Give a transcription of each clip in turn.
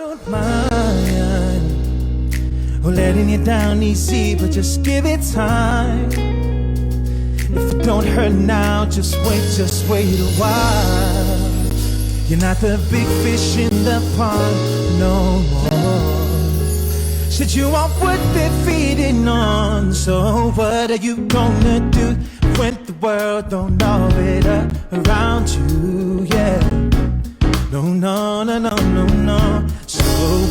don't mind letting you down easy, but just give it time. If it don't hurt now, just wait a while. You're not the big fish in the pond no more. Said you want what they're feeding on. So what are you gonna do when the world don't orbit around you? Yeah. No. So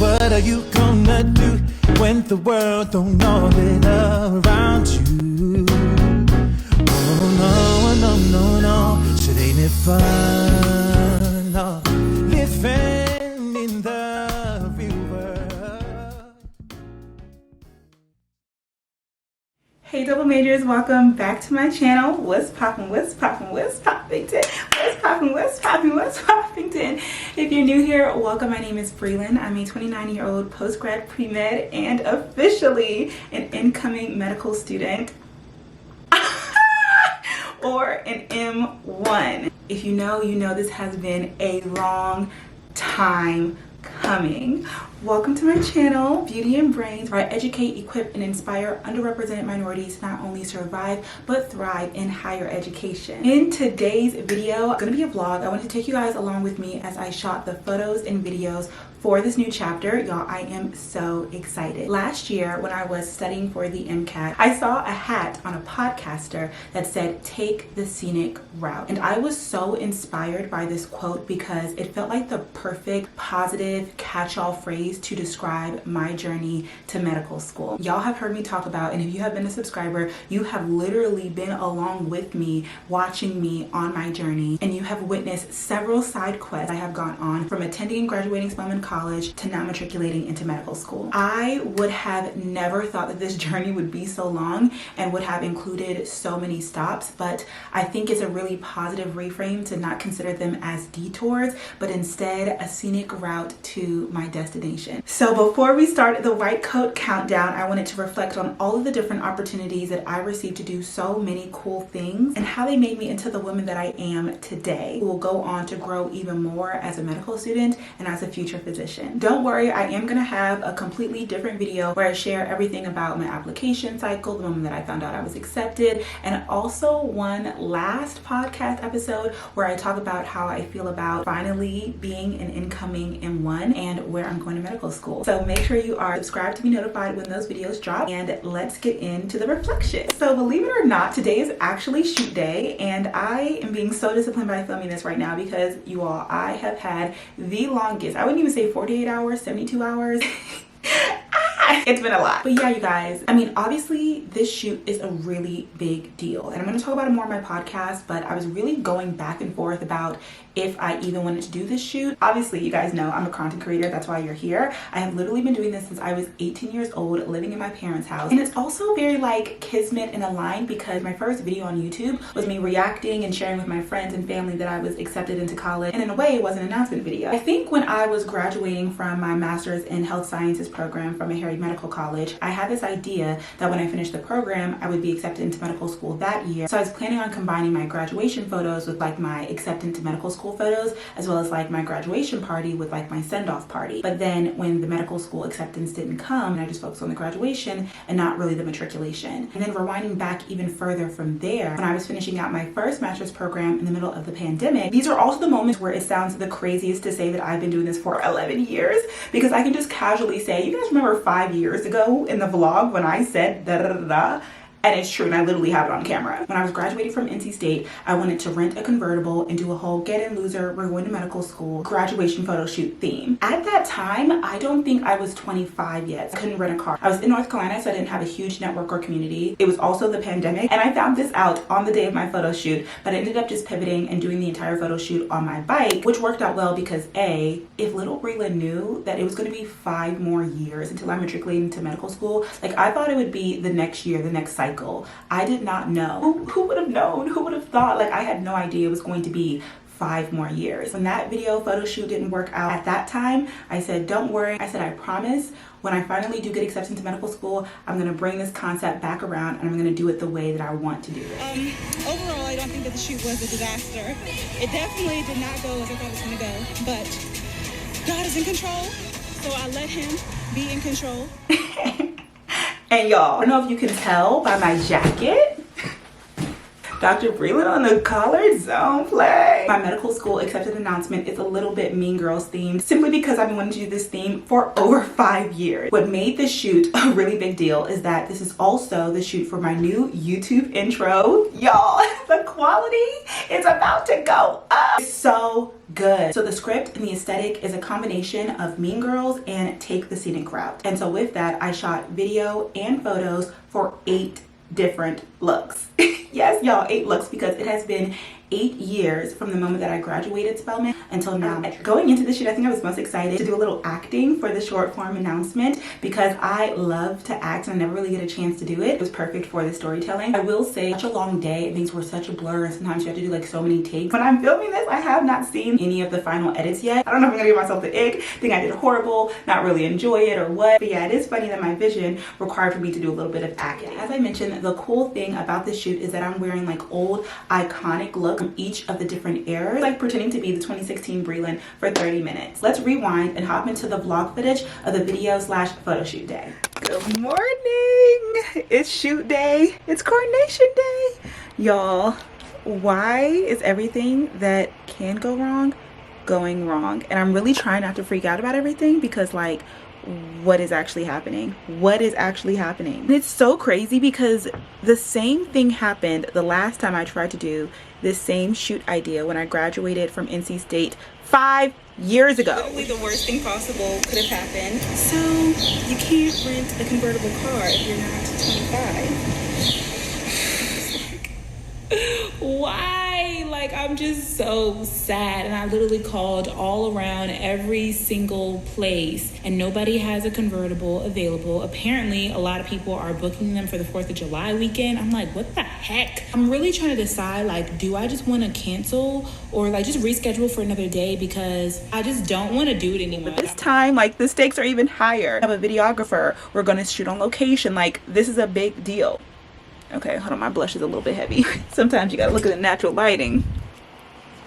what are you gonna do when the world don't orbit around you? No. Said ain't it fun? No. Living in the real world. Hey double majors, welcome back to my channel. What's poppin'? If you're new here, welcome. My name is Brelynn. I'm a 29-year-old post-grad pre-med and officially an incoming medical student or an M1. If you know, you know this has been a long time coming. Welcome to my channel, Beauty and Brains, where I educate, equip, and inspire underrepresented minorities to not only survive, but thrive in higher education. In today's video, it's gonna be a vlog. I want to take you guys along with me as I shot the photos and videos for this new chapter. Y'all, I am so excited. Last year, when I was studying for the MCAT, I saw a hat on a podcaster that said, "Take the scenic route." And I was so inspired by this quote because it felt like the perfect, positive, catch-all phrase to describe my journey to medical school. Y'all have heard me talk about, and if you have been a subscriber, you have literally been along with me, watching me on my journey, and you have witnessed several side quests I have gone on, from attending and graduating Spelman College to now matriculating into medical school. I would have never thought that this journey would be so long and would have included so many stops, but I think it's a really positive reframe to not consider them as detours, but instead a scenic route to my destination. So before we start the white coat countdown, I wanted to reflect on all of the different opportunities that I received to do so many cool things and how they made me into the woman that I am today, who will go on to grow even more as a medical student and as a future physician. Don't worry, I am gonna have a completely different video where I share everything about my application cycle, the moment that I found out I was accepted, and also one last podcast episode where I talk about how I feel about finally being an incoming M1 and where I'm going to medical school. So make sure you are subscribed to be notified when those videos drop, and let's get into the reflection. So believe it or not, today is actually shoot day, and I am being so disciplined by filming this right now because you all, I have had the longest, I wouldn't even say 48 hours, 72 hours. It's been a lot. But yeah, you guys, I mean, obviously this shoot is a really big deal, and I'm going to talk about it more on my podcast, but I was really going back and forth about if I even wanted to do this shoot. Obviously, you guys know I'm a content creator. That's why you're here. I have literally been doing this since I was 18 years old, living in my parents' house. And it's also very like kismet and aligned because my first video on YouTube was me reacting and sharing with my friends and family that I was accepted into college. And in a way, it was an announcement video. I think when I was graduating from my master's in health sciences program from Meharry Medical College, I had this idea that when I finished the program, I would be accepted into medical school that year. So I was planning on combining my graduation photos with like my acceptance to medical school photos, as well as like my graduation party with like my send-off party. But then when the medical school acceptance didn't come, and I just focused on the graduation and not really the matriculation. And then rewinding back even further from there, when I was finishing out my first master's program in the middle of the pandemic, these are also the moments where it sounds the craziest to say that I've been doing this for 11 years, because I can just casually say, you guys remember 5 years ago in the vlog when I said da da da da? And it's true, and I literally have it on camera. When I was graduating from NC State, I wanted to rent a convertible and do a whole get in loser, we're going to medical school graduation photo shoot theme. At that time, I don't think I was 25 yet. I couldn't rent a car. I was in North Carolina, so I didn't have a huge network or community. It was also the pandemic, and I found this out on the day of my photo shoot, but I ended up just pivoting and doing the entire photo shoot on my bike, which worked out well because A, if little Brelynn knew that it was gonna be 5 more years until I matriculated into medical school, like I thought it would be the next year, the next cycle. I did not know. Who would have known? Who would have thought? Like I had no idea it was going to be 5 more years. When that video photo shoot didn't work out at that time, I said, don't worry. I said, I promise when I finally do get accepted into medical school, I'm gonna bring this concept back around and I'm gonna do it the way that I want to do it. Overall, I don't think that the shoot was a disaster. It definitely did not go as I thought it was gonna go, but God is in control. so I let him be in control. And y'all, I don't know if you can tell by my jacket, Dr. Brelynn on the collar, don't play. My medical school accepted announcement is a little bit Mean Girls themed, simply because I've been wanting to do this theme for over 5 years. What made this shoot a really big deal is that this is also the shoot for my new YouTube intro. Y'all, the quality is about to go up. It's so good. So the script and the aesthetic is a combination of Mean Girls and Take the Scenic Route. And so with that, I shot video and photos for 8 different looks. Yes, y'all, 8 looks, because it has been 8 years from the moment that I graduated Spelman until now. Going into this shoot, I think I was most excited to do a little acting for the short form announcement, because I love to act and I never really get a chance to do it. It was perfect for the storytelling. I will say, such a long day, things were such a blur, and sometimes you have to do like so many takes. When I'm filming this, I have not seen any of the final edits yet. I don't know if I'm gonna give myself the ick, think I did horrible, not really enjoy it or what. But yeah, it is funny that my vision required for me to do a little bit of acting. As I mentioned, the cool thing about this shoot is that I'm wearing like old iconic looks from each of the different eras, like pretending to be the 2016 Brelynn for 30 minutes. Let's rewind and hop into the vlog footage of the video / photo shoot day. Good morning. It's shoot day. It's coronation day. Y'all, why is everything that can go wrong going wrong? And I'm really trying not to freak out about everything, because like, what is actually happening? What is actually happening? And it's so crazy because the same thing happened the last time I tried to do this same shoot idea when I graduated from NC State 5 years ago. Literally the worst thing possible could have happened. So you can't rent a convertible car if you're not 25. Why? Like, I'm just so sad. And I literally called all around every single place and nobody has a convertible available. Apparently a lot of people are booking them for the 4th of July weekend. I'm like, what the heck? I'm really trying to decide, like, do I just want to cancel or like just reschedule for another day, because I just don't want to do it anymore. But this time, like, the stakes are even higher. I have a videographer. We're going to shoot on location. Like, this is a big deal. Okay, hold on, my blush is a little bit heavy. Sometimes you gotta look at the natural lighting.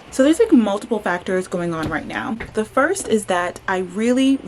So there's like multiple factors going on right now. The first is that I really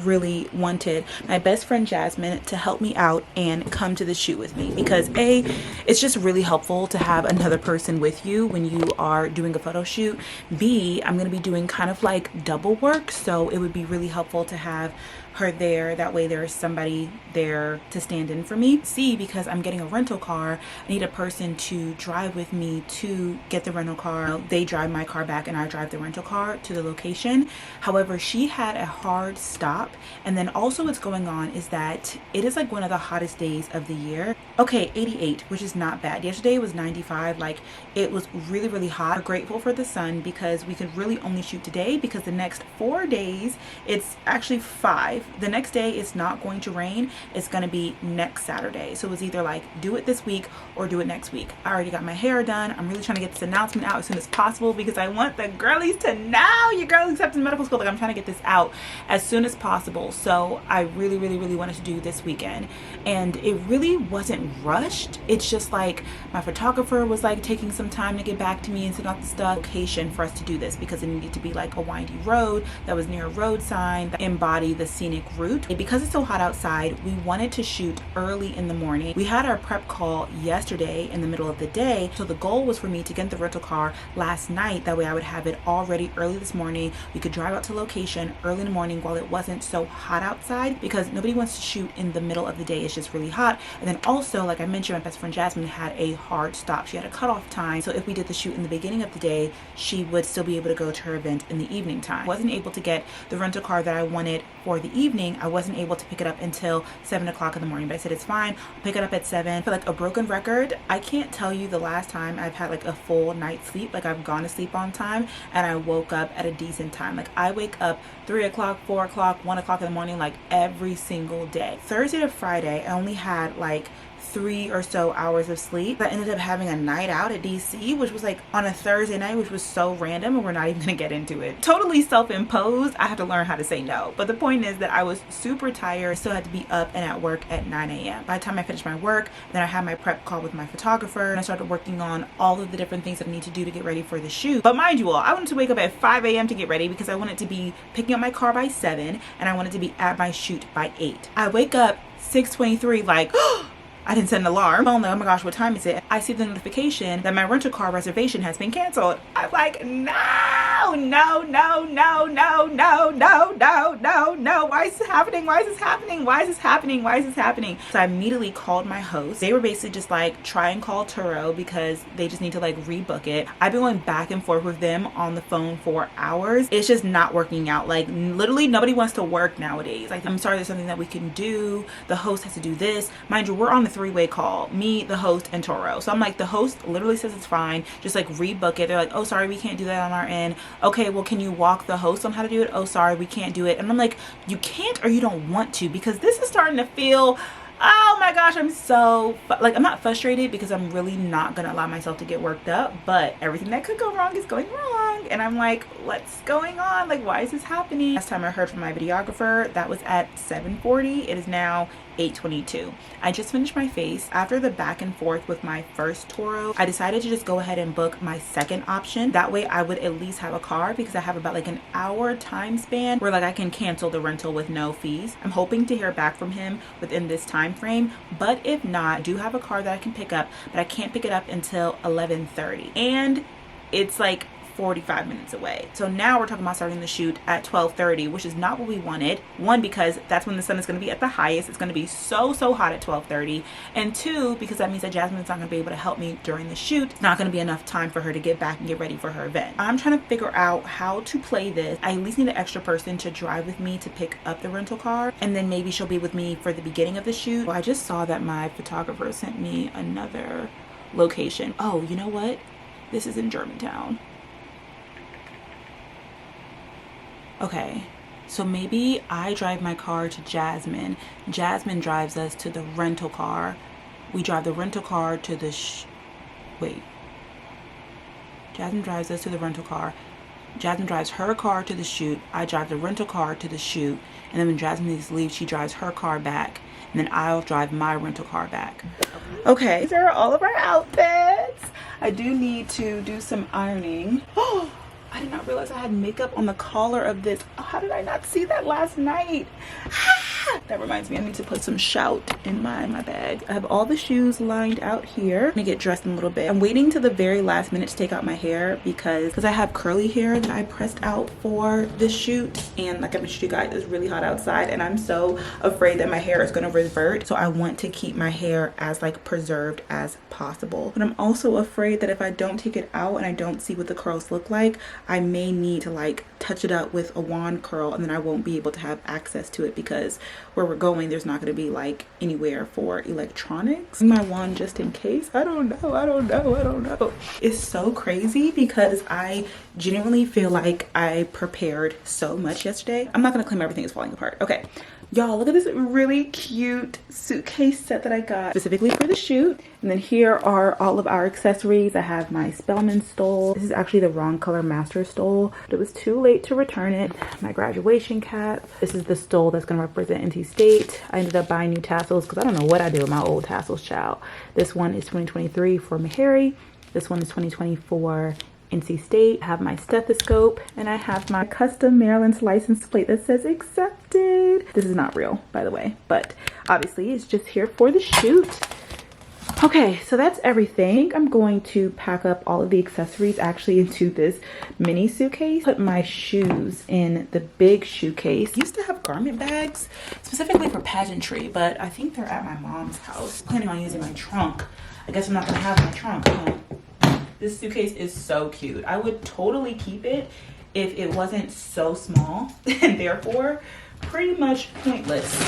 wanted my best friend Jasmine to help me out and come to the shoot with me, because A, it's just really helpful to have another person with you when you are doing a photo shoot. B, I'm gonna be doing kind of like double work, so it would be really helpful to have her there. That way there is somebody there to stand in for me. C, because I'm getting a rental car, I need a person to drive with me to get the rental car. They drive my car back and I drive the rental car to the location. However, she had a hard stop. And then also what's going on is that it is like one of the hottest days of the year. Okay, 88, which is not bad. Yesterday was 95. Like, it was really hot. We're grateful for the sun because we could really only shoot today, because the next 4 days, it's actually 5. The next day it's not going to rain. It's going to be next Saturday. So it's either like do it this week or do it next week. I already got my hair done. I'm really trying to get this announcement out as soon as possible, because I want the girlies to know your girl accepted medical school. Like, I'm trying to get this out as soon as possible. So I really wanted to do this weekend, and it really wasn't rushed. It's just like my photographer was like taking some time to get back to me and send out the stuff. Location for us to do this, because it needed to be like a windy road that was near a road sign that embodied the scenic route. And because it's so hot outside, we wanted to shoot early in the morning. We had our prep call yesterday in the middle of the day, so the goal was for me to get the rental car last night. That way I would have it all ready early this morning. We could drive out to location early in the morning while it wasn't so hot outside, because nobody wants to shoot in the middle of the day. It's just really hot. And then also, like I mentioned, my best friend Jasmine had a hard stop. She had a cutoff time, so if we did the shoot in the beginning of the day, she would still be able to go to her event in the evening time. I wasn't able to get the rental car that I wanted for the evening. I wasn't able to pick it up until 7 o'clock in the morning, but I said it's fine, I'll pick it up at 7. For like a broken record, I can't tell you the last time I've had like a full night's sleep, like I've gone to sleep on time and I woke up at a decent time. Like, I wake up 3 o'clock, 4 o'clock, 1 o'clock in the morning, like every single day. Thursday to Friday, I only had like 3 or so hours of sleep. I ended up having a night out at DC, which was like on a Thursday night, which was so random, and we're not even gonna get into it. Totally self-imposed. I have to learn how to say no. But the point is that I was super tired, still had to be up and at work at 9 a.m. By the time I finished my work, then I had my prep call with my photographer, and I started working on all of the different things that I need to do to get ready for the shoot. But mind you all, I wanted to wake up at 5 a.m. to get ready because I wanted to be picking up my car by 7, and I wanted to be at my shoot by 8. I wake up 6:23 like, I didn't set an alarm. Oh my gosh, what time is it? I see the notification that my rental car reservation has been canceled. I'm like, no. Why is this happening? Why is this happening? Why is this happening? Why is this happening? So I immediately called my host. They were basically just like, try and call Turo because they just need to like rebook it. I've been going back and forth with them on the phone for hours. It's just not working out. Like literally nobody wants to work nowadays. Like, I'm sorry, there's something that we can do. The host has to do this. Mind you, we're on the 3-way call, me, the host, and Turo. So I'm like, the host literally says it's fine, just like rebook it. They're like, oh sorry, we can't do that on our end. Okay, well, can you walk the host on how to do it? Oh sorry, we can't do it. And I'm like, you can't or you don't want to, because this is starting to feel, oh my gosh, I'm so like, I'm not frustrated because I'm really not gonna allow myself to get worked up, but everything that could go wrong is going wrong, and I'm like, what's going on? Like, why is this happening? Last time I heard from my videographer, that was at 7:40. It is now 8:22. I just finished my face. After the back and forth with my first Turo, I decided to just go ahead and book my second option. That way I would at least have a car, because I have about like an hour time span where like I can cancel the rental with no fees. I'm hoping to hear back from him within this time frame, but if not, I do have a car that I can pick up, but I can't pick it up until 11:30, and it's like 45 minutes away. So now we're talking about starting the shoot at 12:30, which is not what we wanted. One, because that's when the sun is going to be at the highest. It's going to be so hot at 12:30, and two, because that means that Jasmine's not going to be able to help me during the shoot. It's not going to be enough time for her to get back and get ready for her event. I'm trying to figure out how to play this. I at least need an extra person to drive with me to pick up the rental car, and then maybe she'll be with me for the beginning of the shoot. Well, I just saw that my photographer sent me another location. Oh, you know what? This is in Germantown. Okay, so maybe I drive my car to Jasmine. Jasmine drives us to the rental car. We drive the rental car to the Jasmine drives us to the rental car. Jasmine drives her car to the shoot. I drive the rental car to the shoot. And then when Jasmine needs to leave, she drives her car back. And then I'll drive my rental car back. Okay, these are all of our outfits. I do need to do some ironing. Oh, I did not realize I had makeup on the collar of this. Oh, how did I not see that last night? That reminds me, I need to put some Shout in my bag. I have all the shoes lined out here. I'm gonna get dressed in a little bit. I'm waiting to the very last minute to take out my hair because I have curly hair that I pressed out for this shoot. And like I mentioned you guys, it's really hot outside and I'm so afraid that my hair is gonna revert. So I want to keep my hair as like preserved as possible. But I'm also afraid that if I don't take it out and I don't see what the curls look like, I may need to like touch it up with a wand curl, and then I won't be able to have access to it because where we're going, there's not going to be like anywhere for electronics. My wand just in case. I don't know. It's so crazy because I genuinely feel like I prepared so much yesterday. I'm not going to claim everything is falling apart. Okay. Y'all, look at this really cute suitcase set that I got specifically for the shoot. And then here are all of our accessories. I have my Spelman stole. This is actually the wrong color master stole, but it was too late to return it. My graduation cap. This is the stole that's going to represent NC State. I ended up buying new tassels because I don't know what I did with my old tassels, child. This one is 2023 for Meharry. This one is 2024 NC State. I have my stethoscope and I have my custom Maryland's license plate that says accepted. This is not real, by the way, but obviously it's just here for the shoot. Okay, so that's everything. I think I'm going to pack up all of the accessories actually into this mini suitcase. Put my shoes in the big shoe case. I used to have garment bags specifically for pageantry, but I think they're at my mom's house. Planning on using my trunk. I guess I'm not gonna have my trunk, huh? This suitcase is so cute. I would totally keep it if it wasn't so small and therefore pretty much pointless.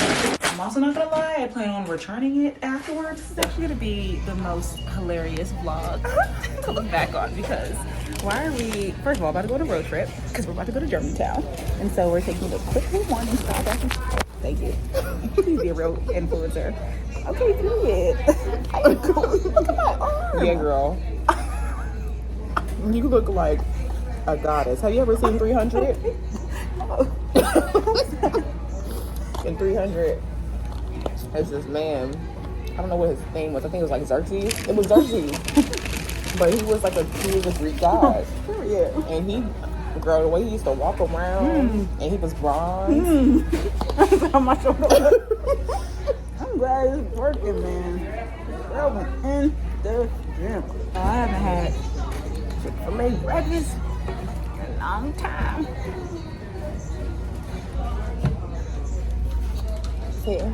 I'm also not gonna lie, I plan on returning it afterwards. This is actually gonna be the most hilarious vlog to look back on because why are we, first of all, about to go on a road trip because we're about to go to Germantown. And so we're taking a quick little morning stop. Thank you. Please be a real influencer. Okay, period. Look at my arm. Yeah, girl. You look like a goddess. Have you ever seen 300? In 300, there's this man. I don't know what his name was. I think it was like Xerxes. It was Xerxes. But he was a Greek god. Period. And he, girl, the way he used to walk around, and he was bronze. I'm glad it's working, man. Girl went in the gym. I haven't had Chick-fil-A breakfast in a long time. Yeah.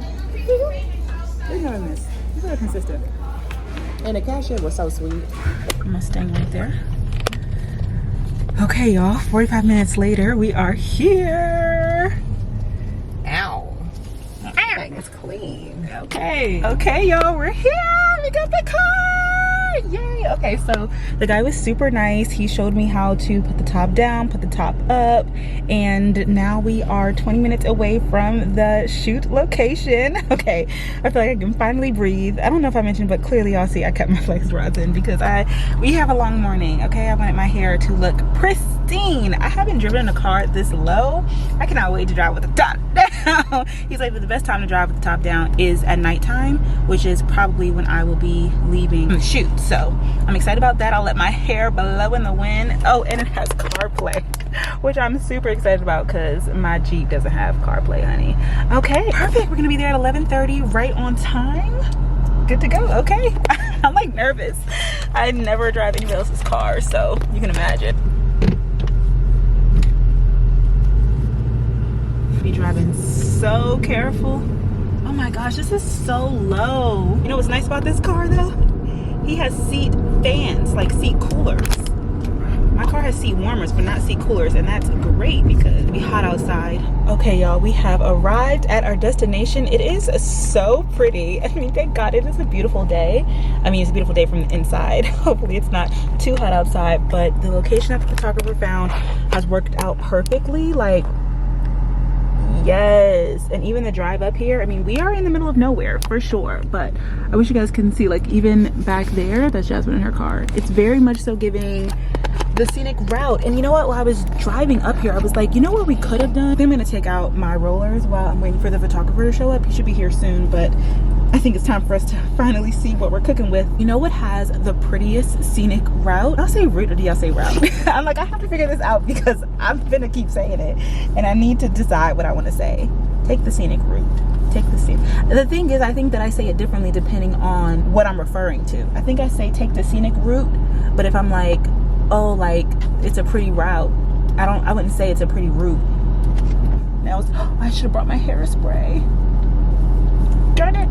There's no miss. It's very consistent. And the cashier was so sweet. Mustang right there. Okay, y'all. 45 minutes later, we are here. Ow. That thing is clean. Okay, y'all. We're here. We got the car. Yay. Okay, so the guy was super nice. He showed me how to put the top down, put the top up, and now we are 20 minutes away from the shoot location. Okay, I feel like I can finally breathe. I don't know if I mentioned, but clearly y'all see I kept my flex rods in because we have a long morning. Okay, I wanted my hair to look pristine. I haven't driven in a car this low. I cannot wait to drive with the top down. He's like, the best time to drive with the top down is at nighttime, which is probably when I will be leaving the shoot. So I'm excited about that. I'll let my hair blow in the wind. Oh, and it has CarPlay, which I'm super excited about because my Jeep doesn't have CarPlay, honey. Okay, perfect. We're gonna be there at 11:30, right on time. Good to go. Okay. I'm like nervous. I never drive anybody else's car, so you can imagine. Be driving so careful. Oh my gosh, this is so low. You know what's nice about this car though? He has seat fans, like seat coolers. My car has seat warmers, but not seat coolers, and that's great because it'll be hot outside. Okay, y'all, we have arrived at our destination. It is so pretty. I mean, thank God, it is a beautiful day. I mean, it's a beautiful day from the inside. Hopefully it's not too hot outside, but the location that the photographer found has worked out perfectly. Like, yes. And even the drive up here, I mean, we are in the middle of nowhere for sure, but I wish you guys can see, like, even back there, that's Jasmine in her car. It's very much so giving the scenic route. And you know what, while I was driving up here, I was like, you know what we could have done? I'm gonna take out my rollers while I'm waiting for the photographer to show up. He should be here soon, but I think it's time for us to finally see what we're cooking with. You know what has the prettiest scenic route? I'll say route, or do y'all say route? I'm like, I have to figure this out because I'm gonna keep saying it and I need to decide what I want to say. Take the scenic route. Take the scenic. The thing is, I think that I say it differently depending on what I'm referring to. I think I say take the scenic route, but if I'm like, oh, like it's a pretty route, I wouldn't say it's a pretty route. Now I should have brought my hairspray. Darn it.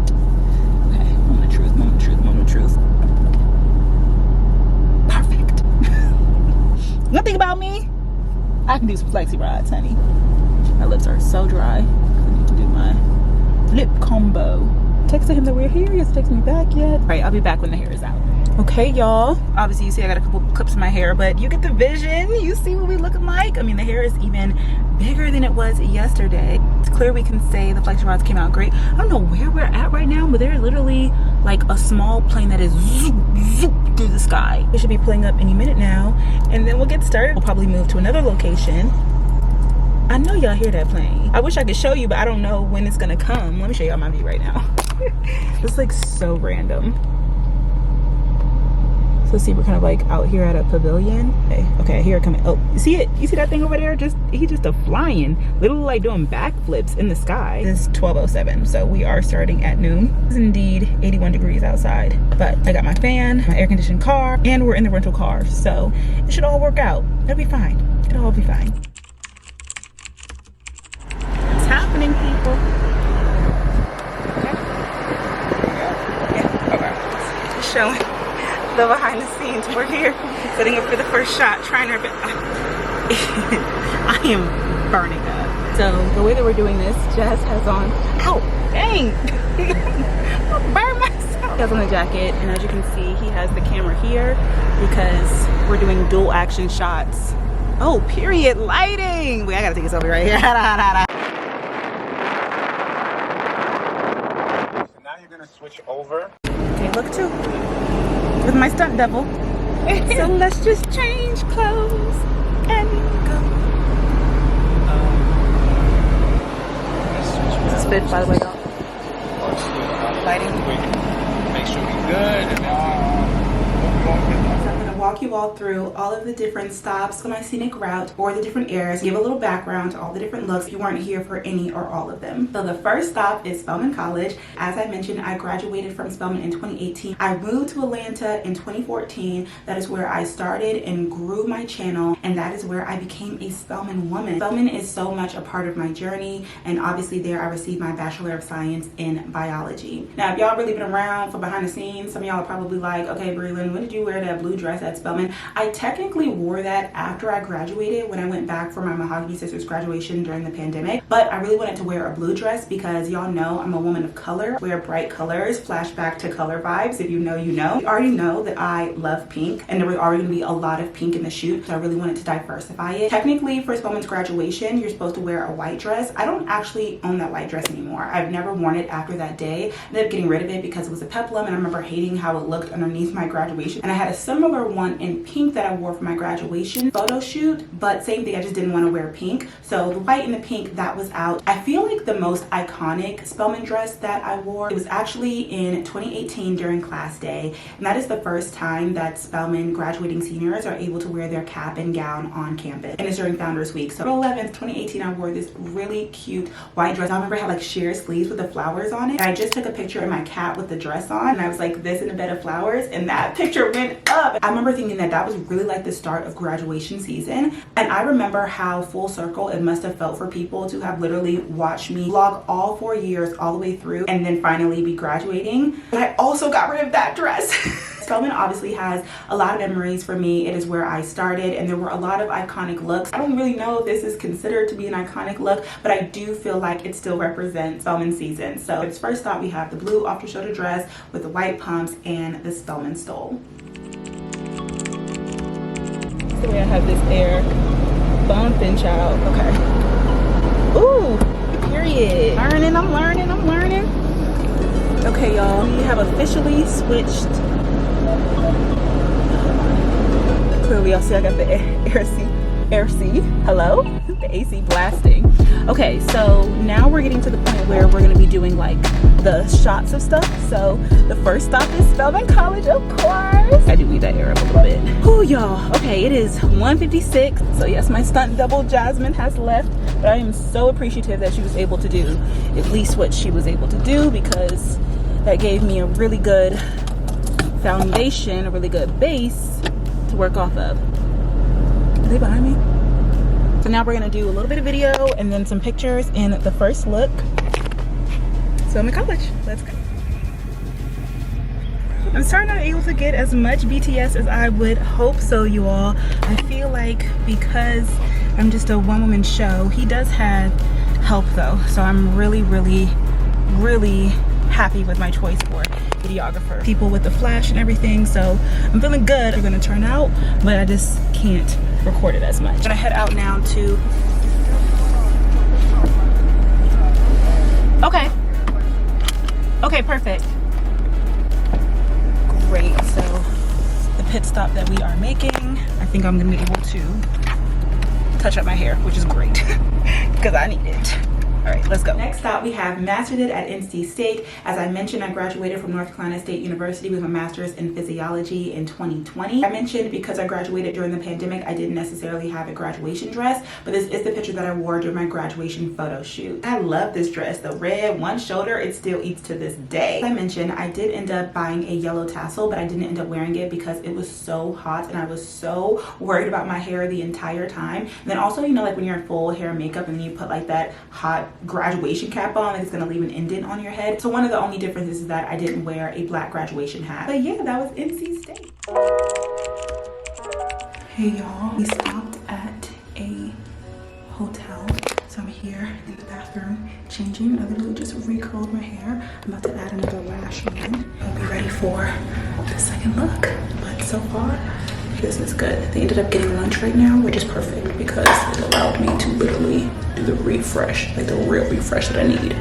Okay, moment of truth, moment of truth, moment of truth. Perfect. One thing about me, I can do some flexi rods, honey. My lips are so dry. I need to do my lip combo. Texted him that we're here. He hasn't texted me back yet. All right, I'll be back when the hair is out. Okay, y'all. Obviously, you see I got a couple clips in my hair, but you get the vision. You see what we looking like. I mean, the hair is even bigger than it was yesterday. It's clear we can say the flex rods came out great. I don't know where we're at right now, but there's literally like a small plane that is zoop, zoop through the sky. It should be pulling up any minute now, and then we'll get started. We'll probably move to another location. I know y'all hear that plane. I wish I could show you, but I don't know when it's gonna come. Let me show y'all my view right now. It's like so random. So let's see, we're kind of like out here at a pavilion. Okay, here it coming. Oh, you see it? You see that thing over there? He's just a flying, literally like doing backflips in the sky. It's 12:07, so we are starting at noon. It's indeed 81 degrees outside, but I got my fan, my air conditioned car, and we're in the rental car, so it should all work out. It'll be fine. It'll all be fine. It's happening, people. Okay. Yeah. Okay. Just showing the behind the scenes. We're here setting up for the first shot, trying our best. I am burning up. So the way that we're doing this, Jazz has on, ow, dang, I'll burn myself. He has on the jacket, and as you can see, he has the camera here because we're doing dual action shots. Oh, period lighting. Wait, I gotta take this over right here. gonna switch over. Okay, look too. With my stunt double. So let's just change clothes and go. This is fit, by the way, y'all. Lighting. Make sure we good. So I'm going to walk you all through all of the different stops on my scenic route or the different areas, give a little background to all the different looks if you weren't here for any or all of them. So the first stop is Spelman College. As I mentioned, I graduated from Spelman in 2018. I moved to Atlanta in 2014. That is where I started and grew my channel, and that is where I became a Spelman woman. Spelman is so much a part of my journey, and obviously there I received my Bachelor of Science in Biology. Now, if y'all really been around for behind the scenes, some of y'all are probably like, okay, Brelynn, when did you wear that blue dress at Spelman? I technically wore that after I graduated when I went back for my Mahogany Sisters graduation during the pandemic, but I really wanted to wear a blue dress because y'all know I'm a woman of color, wear bright colors, flashback to color vibes. If you know, you know. You already know that I love pink, and there were already gonna be a lot of pink in the shoot, so I really wanted to diversify it. Technically, for Spelman's graduation, you're supposed to wear a white dress. I don't actually own that white dress anymore. I've never worn it after that day. I ended up getting rid of it because it was a peplum, and I remember hating how it looked underneath my graduation. And I had a similar one in pink that I wore for my graduation photo shoot, but same thing, I just didn't want to wear pink. So the white and the pink, that was out. I feel like the most iconic Spelman dress that I wore, it was actually in 2018 during class day, and that is the first time that Spelman graduating seniors are able to wear their cap and gown on campus, and it's during Founders Week. So April 11th, 2018, I wore this really cute white dress. I remember it had like sheer sleeves with the flowers on it, and I just took a picture of my cat with the dress on, and I was like this in a bed of flowers, and that picture went up. I remember thinking that that was really like the start of graduation season, and I remember how full circle it must have felt for people to have literally watched me vlog all 4 years all the way through and then finally be graduating. But I also got rid of that dress. Spelman obviously has a lot of memories for me. It is where I started, and there were a lot of iconic looks. I don't really know if this is considered to be an iconic look, but I do feel like it still represents Spelman season. So its first stop, we have the blue off-the-shoulder dress with the white pumps and the Spelman stole. The way I have this air bumping, child. Okay. Ooh, period. Learning, I'm learning, I'm learning. Okay, y'all, we have officially switched. Clearly, y'all see I got the air C. Hello? The AC blasting. Okay, so now we're getting to the point where we're gonna be doing like the shots of stuff. So the first stop is Spelman College, of course. I do need that air up a little bit. Oh, y'all. Okay, it is 1:56. So yes, my stunt double Jasmine has left, but I am so appreciative that she was able to do at least what she was able to do, because that gave me a really good foundation, a really good base to work off of. Are they behind me? So now we're gonna do a little bit of video and then some pictures in the first look. So I'm in college, let's go. I'm sorry not able to get as much BTS as I would hope so, you all. I feel like because I'm just a one-woman show, he does have help though. So I'm really, really, really happy with my choice for videographer. People with the flash and everything, so I'm feeling good. They're gonna turn out, but I just can't record it as much. I'm gonna head out now to... Okay. Okay, perfect. Great, so the pit stop that we are making, I think I'm gonna be able to touch up my hair, which is great, because I need it. All right, let's go. Next stop, we have mastered it at NC State. As I mentioned, I graduated from North Carolina State University with a master's in physiology in 2020. I mentioned because I graduated during the pandemic, I didn't necessarily have a graduation dress, but this is the picture that I wore during my graduation photo shoot. I love this dress, the red one shoulder, it still eats to this day. As I mentioned, I did end up buying a yellow tassel, but I didn't end up wearing it because it was so hot and I was so worried about my hair the entire time. And then also, you know, like when you're in full hair makeup and then you put like that hot graduation cap on, like it's gonna leave an indent on your head. So one of the only differences is that I didn't wear a black graduation hat. But yeah, that was NC State. Hey y'all, we stopped at a hotel. So I'm here in the bathroom changing. I literally just recurled my hair. I'm about to add another lash line. I'll be ready for the second look. But so far, this is good. They ended up getting lunch right now, which is perfect because it allowed me to literally do the refresh, like the real refresh that I need.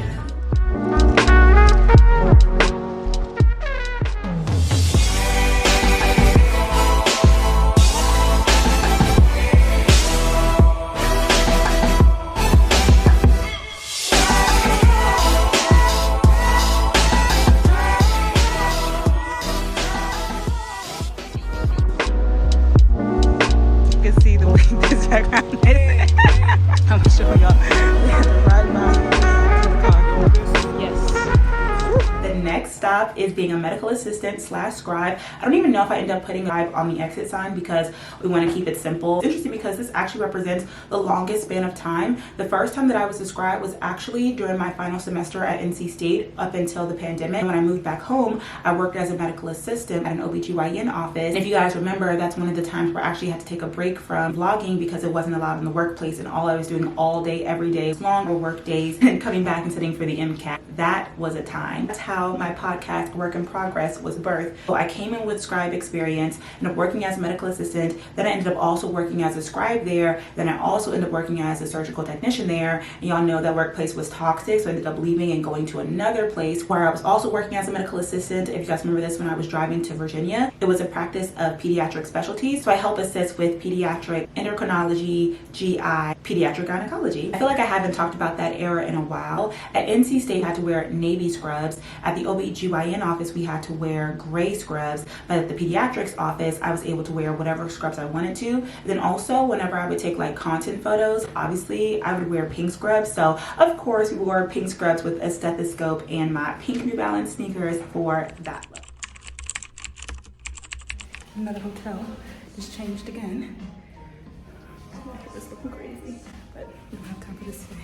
next stop is being a medical assistant / scribe. I don't even know if I end up putting scribe on the exit sign because we want to keep it simple. It's interesting because this actually represents the longest span of time. The first time that I was a scribe was actually during my final semester at NC State up until the pandemic. When I moved back home, I worked as a medical assistant at an OBGYN office. And if you guys remember, that's one of the times where I actually had to take a break from vlogging because it wasn't allowed in the workplace, and all I was doing all day, every day, longer work days, and coming back and sitting for the MCAT. That was a time. That's how my podcast Work in Progress was birthed. So I came in with scribe experience, ended up working as a medical assistant, then I ended up also working as a scribe there, then I also ended up working as a surgical technician there, and y'all know that workplace was toxic, so I ended up leaving and going to another place where I was also working as a medical assistant. If you guys remember this, when I was driving to Virginia, it was a practice of pediatric specialties, so I help assist with pediatric endocrinology, GI, pediatric gynecology. I feel like I haven't talked about that era in a while. At NC State, I had to wear navy scrubs. At the OBGYN office, we had to wear gray scrubs, but at the pediatrics office, I was able to wear whatever scrubs I wanted to. And then also, whenever I would take like content photos, obviously I would wear pink scrubs. So of course we wore pink scrubs with a stethoscope and my pink New Balance sneakers for that look. Another hotel just changed again. It's looking crazy, but we don't have time for this today.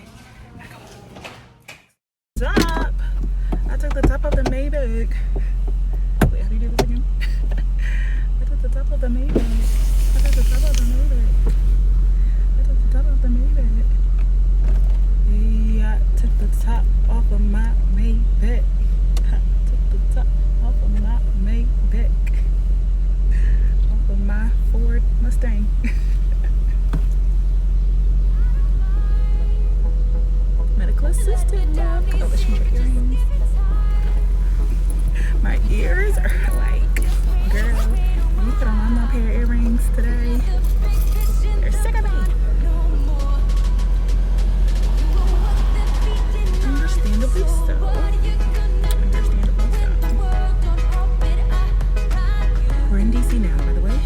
Top. I took the top of the Maybach. Wait, how do you do this again? I took the top of the Maybach. I took the top of the Maybach. I took the top of the Maybach. Yeah, I took the top off of my Maybach. I took the top off of my Maybach. Off of my Ford Mustang. Medical assistant look. Oh, let's change your earrings. My ears are like, girl, let me put on my pair of earrings today. They're sick of me. Understandably so. Understandably so. We're in DC now, by the way.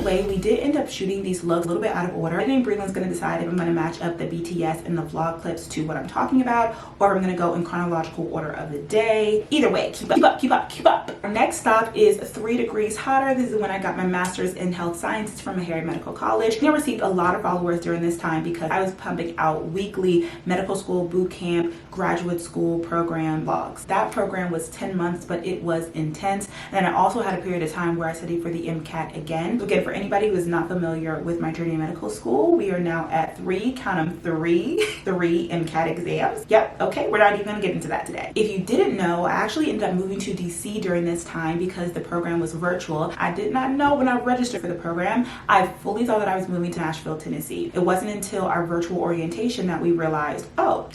We did end up shooting these looks a little bit out of order. I think Brelynn's gonna decide if I'm gonna match up the BTS and the vlog clips to what I'm talking about, or if I'm gonna go in chronological order of the day. Either way, keep up, keep up, keep up. Our next stop is 3 degrees hotter. This is when I got my master's in health sciences from Meharry Medical College. I received a lot of followers during this time because I was pumping out weekly medical school boot camp, graduate school program vlogs. That program was 10 months, but it was intense. And I also had a period of time where I studied for the MCAT again. So again, for anybody who is not familiar with my journey in medical school, we are now at 3, count them, 3 MCAT exams. Yep, okay, we're not even gonna get into that today. If you didn't know, I actually ended up moving to DC during this time because the program was virtual. I did not know when I registered for the program, I fully thought that I was moving to Nashville, Tennessee. It wasn't until our virtual orientation that we realized, oh,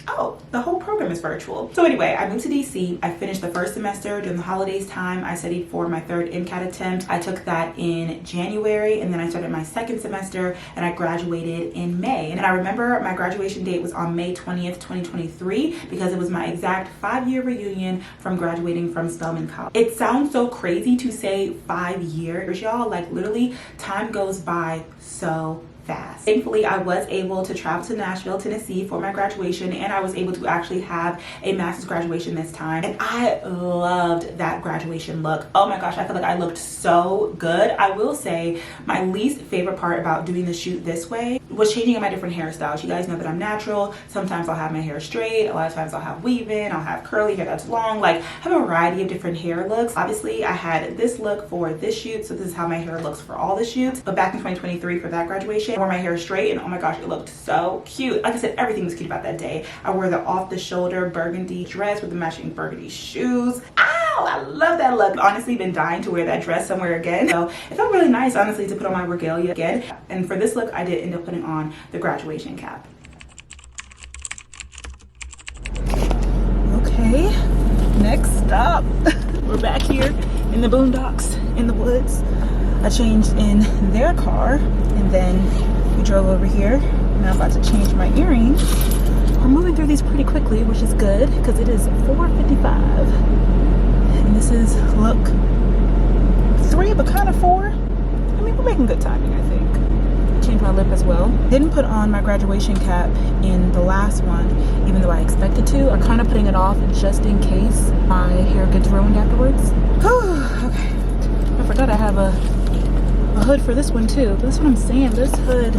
the whole program is virtual. So anyway, I moved to DC. I finished the first semester during the holidays time. I studied for my 3rd MCAT attempt. I took that in January, and then I started my 2nd semester, and I graduated in May. And I remember my graduation date was on May 20th, 2023, because it was my exact 5-year reunion from graduating from Spelman College. It sounds so crazy to say 5 years, y'all. Like literally, time goes by so fast. Thankfully, I was able to travel to Nashville, Tennessee for my graduation, and I was able to actually have a master's graduation this time. And I loved that graduation look. Oh my gosh, I feel like I looked so good. I will say my least favorite part about doing the shoot this way was changing up my different hairstyles. You guys know that I'm natural. Sometimes I'll have my hair straight. A lot of times I'll have weave-in. I'll have curly hair that's long. Like, I have a variety of different hair looks. Obviously, I had this look for this shoot, so this is how my hair looks for all the shoots. But back in 2023 for that graduation, I wore my hair straight, and oh my gosh, it looked so cute. Like I said, everything was cute about that day. I wore the off-the-shoulder burgundy dress with the matching burgundy shoes. Ow! I love that look. I've honestly been dying to wear that dress somewhere again. So it felt really nice, honestly, to put on my regalia again. And for this look, I did end up putting on the graduation cap. Okay, next stop. We're back here in the boondocks, in the woods. I changed in their car, and then we drove over here. Now I'm about to change my earrings. We're moving through these pretty quickly, which is good because it is 4:55. And this is look 3, but kind of 4. I mean, we're making good timing, I think. Changed my lip as well. Didn't put on my graduation cap in the last one, even though I expected to. I'm kind of putting it off just in case my hair gets ruined afterwards. Okay. I forgot I have a hood for this one too. That's what I'm saying. This hood,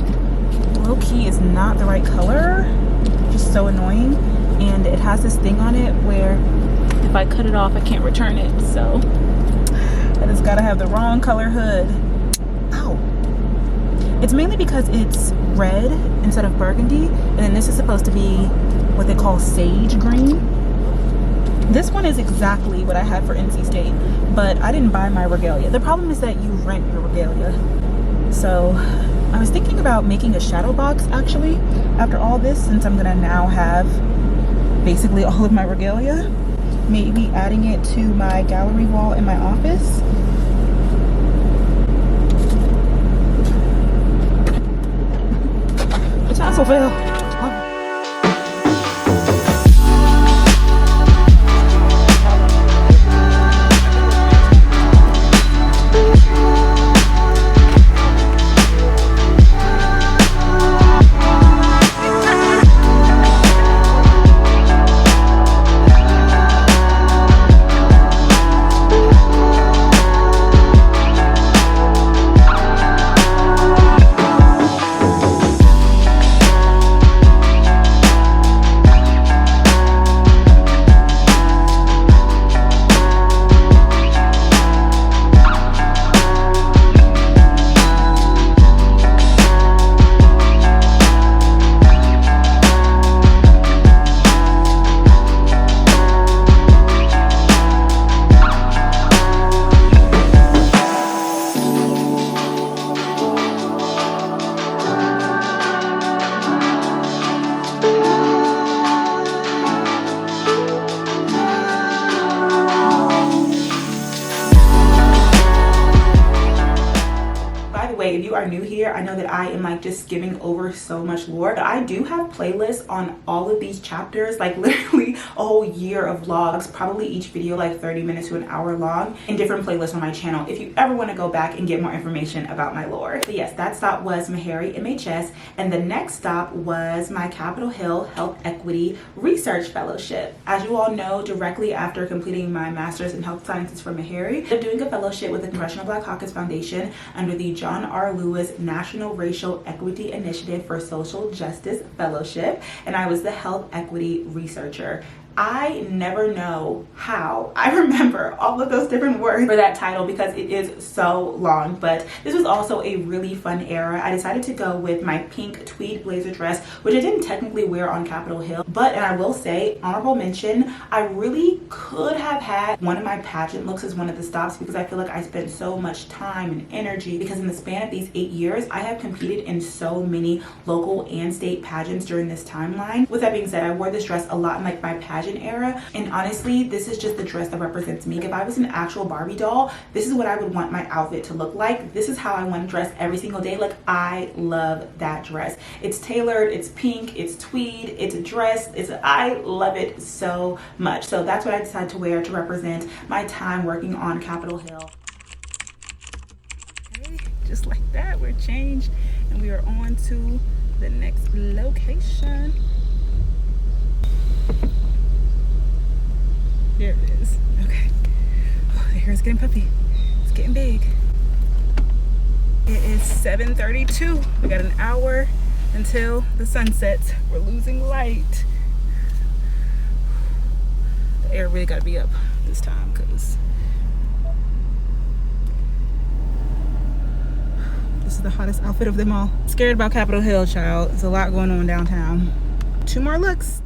low-key, is not the right color. Just so annoying. And it has this thing on it where if I cut it off, I can't return it. So I just gotta have the wrong color hood. Ow. It's mainly because it's red instead of burgundy. And then this is supposed to be what they call sage green. This one is exactly what I had for NC State, but I didn't buy my regalia. The problem is that you rent your regalia. So I was thinking about making a shadow box actually after all this, since I'm gonna now have basically all of my regalia. Maybe adding it to my gallery wall in my office. The tassel fell. If you are new here, I know that I am like just skimming over so much lore, but I do have playlists on all of these chapters, like literally a whole year of vlogs, probably each video like 30 minutes to an hour long, in different playlists on my channel if you ever want to go back and get more information about my lore. But yes, that stop was Meharry MHS, and the next stop was my Capitol Hill Health Equity Research Fellowship. As you all know, directly after completing my master's in health sciences from Meharry, I'm doing a fellowship with the Congressional Black Caucus Foundation under the John R. Lewis National Racial Equity Initiative for Social Justice Fellowship, and I was the health equity researcher. I never know how I remember all of those different words for that title because it is so long, but this was also a really fun era. I decided to go with my pink tweed blazer dress, which I didn't technically wear on Capitol Hill, but, and I will say, honorable mention, I really could have had one of my pageant looks as one of the stops because I feel like I spent so much time and energy, because in the span of these 8 years, I have competed in so many local and state pageants during this timeline. With that being said, I wore this dress a lot in like my pageant era, and honestly, this is just the dress that represents me. If I was an actual Barbie doll, this is what I would want my outfit to look like. This is how I want to dress every single day. Like, I love that dress. It's tailored, it's pink, it's tweed, it's a dress, I love it so much. So that's what I decided to wear to represent my time working on Capitol Hill. Okay, just like that, we're changed and we are on to the next location. There it is. Okay. Oh, the hair is getting puffy. It's getting big. It is 7:32. We got an hour until the sun sets. We're losing light. The air really got to be up this time because this is the hottest outfit of them all. Scared about Capitol Hill, child. There's a lot going on downtown. 2 more looks.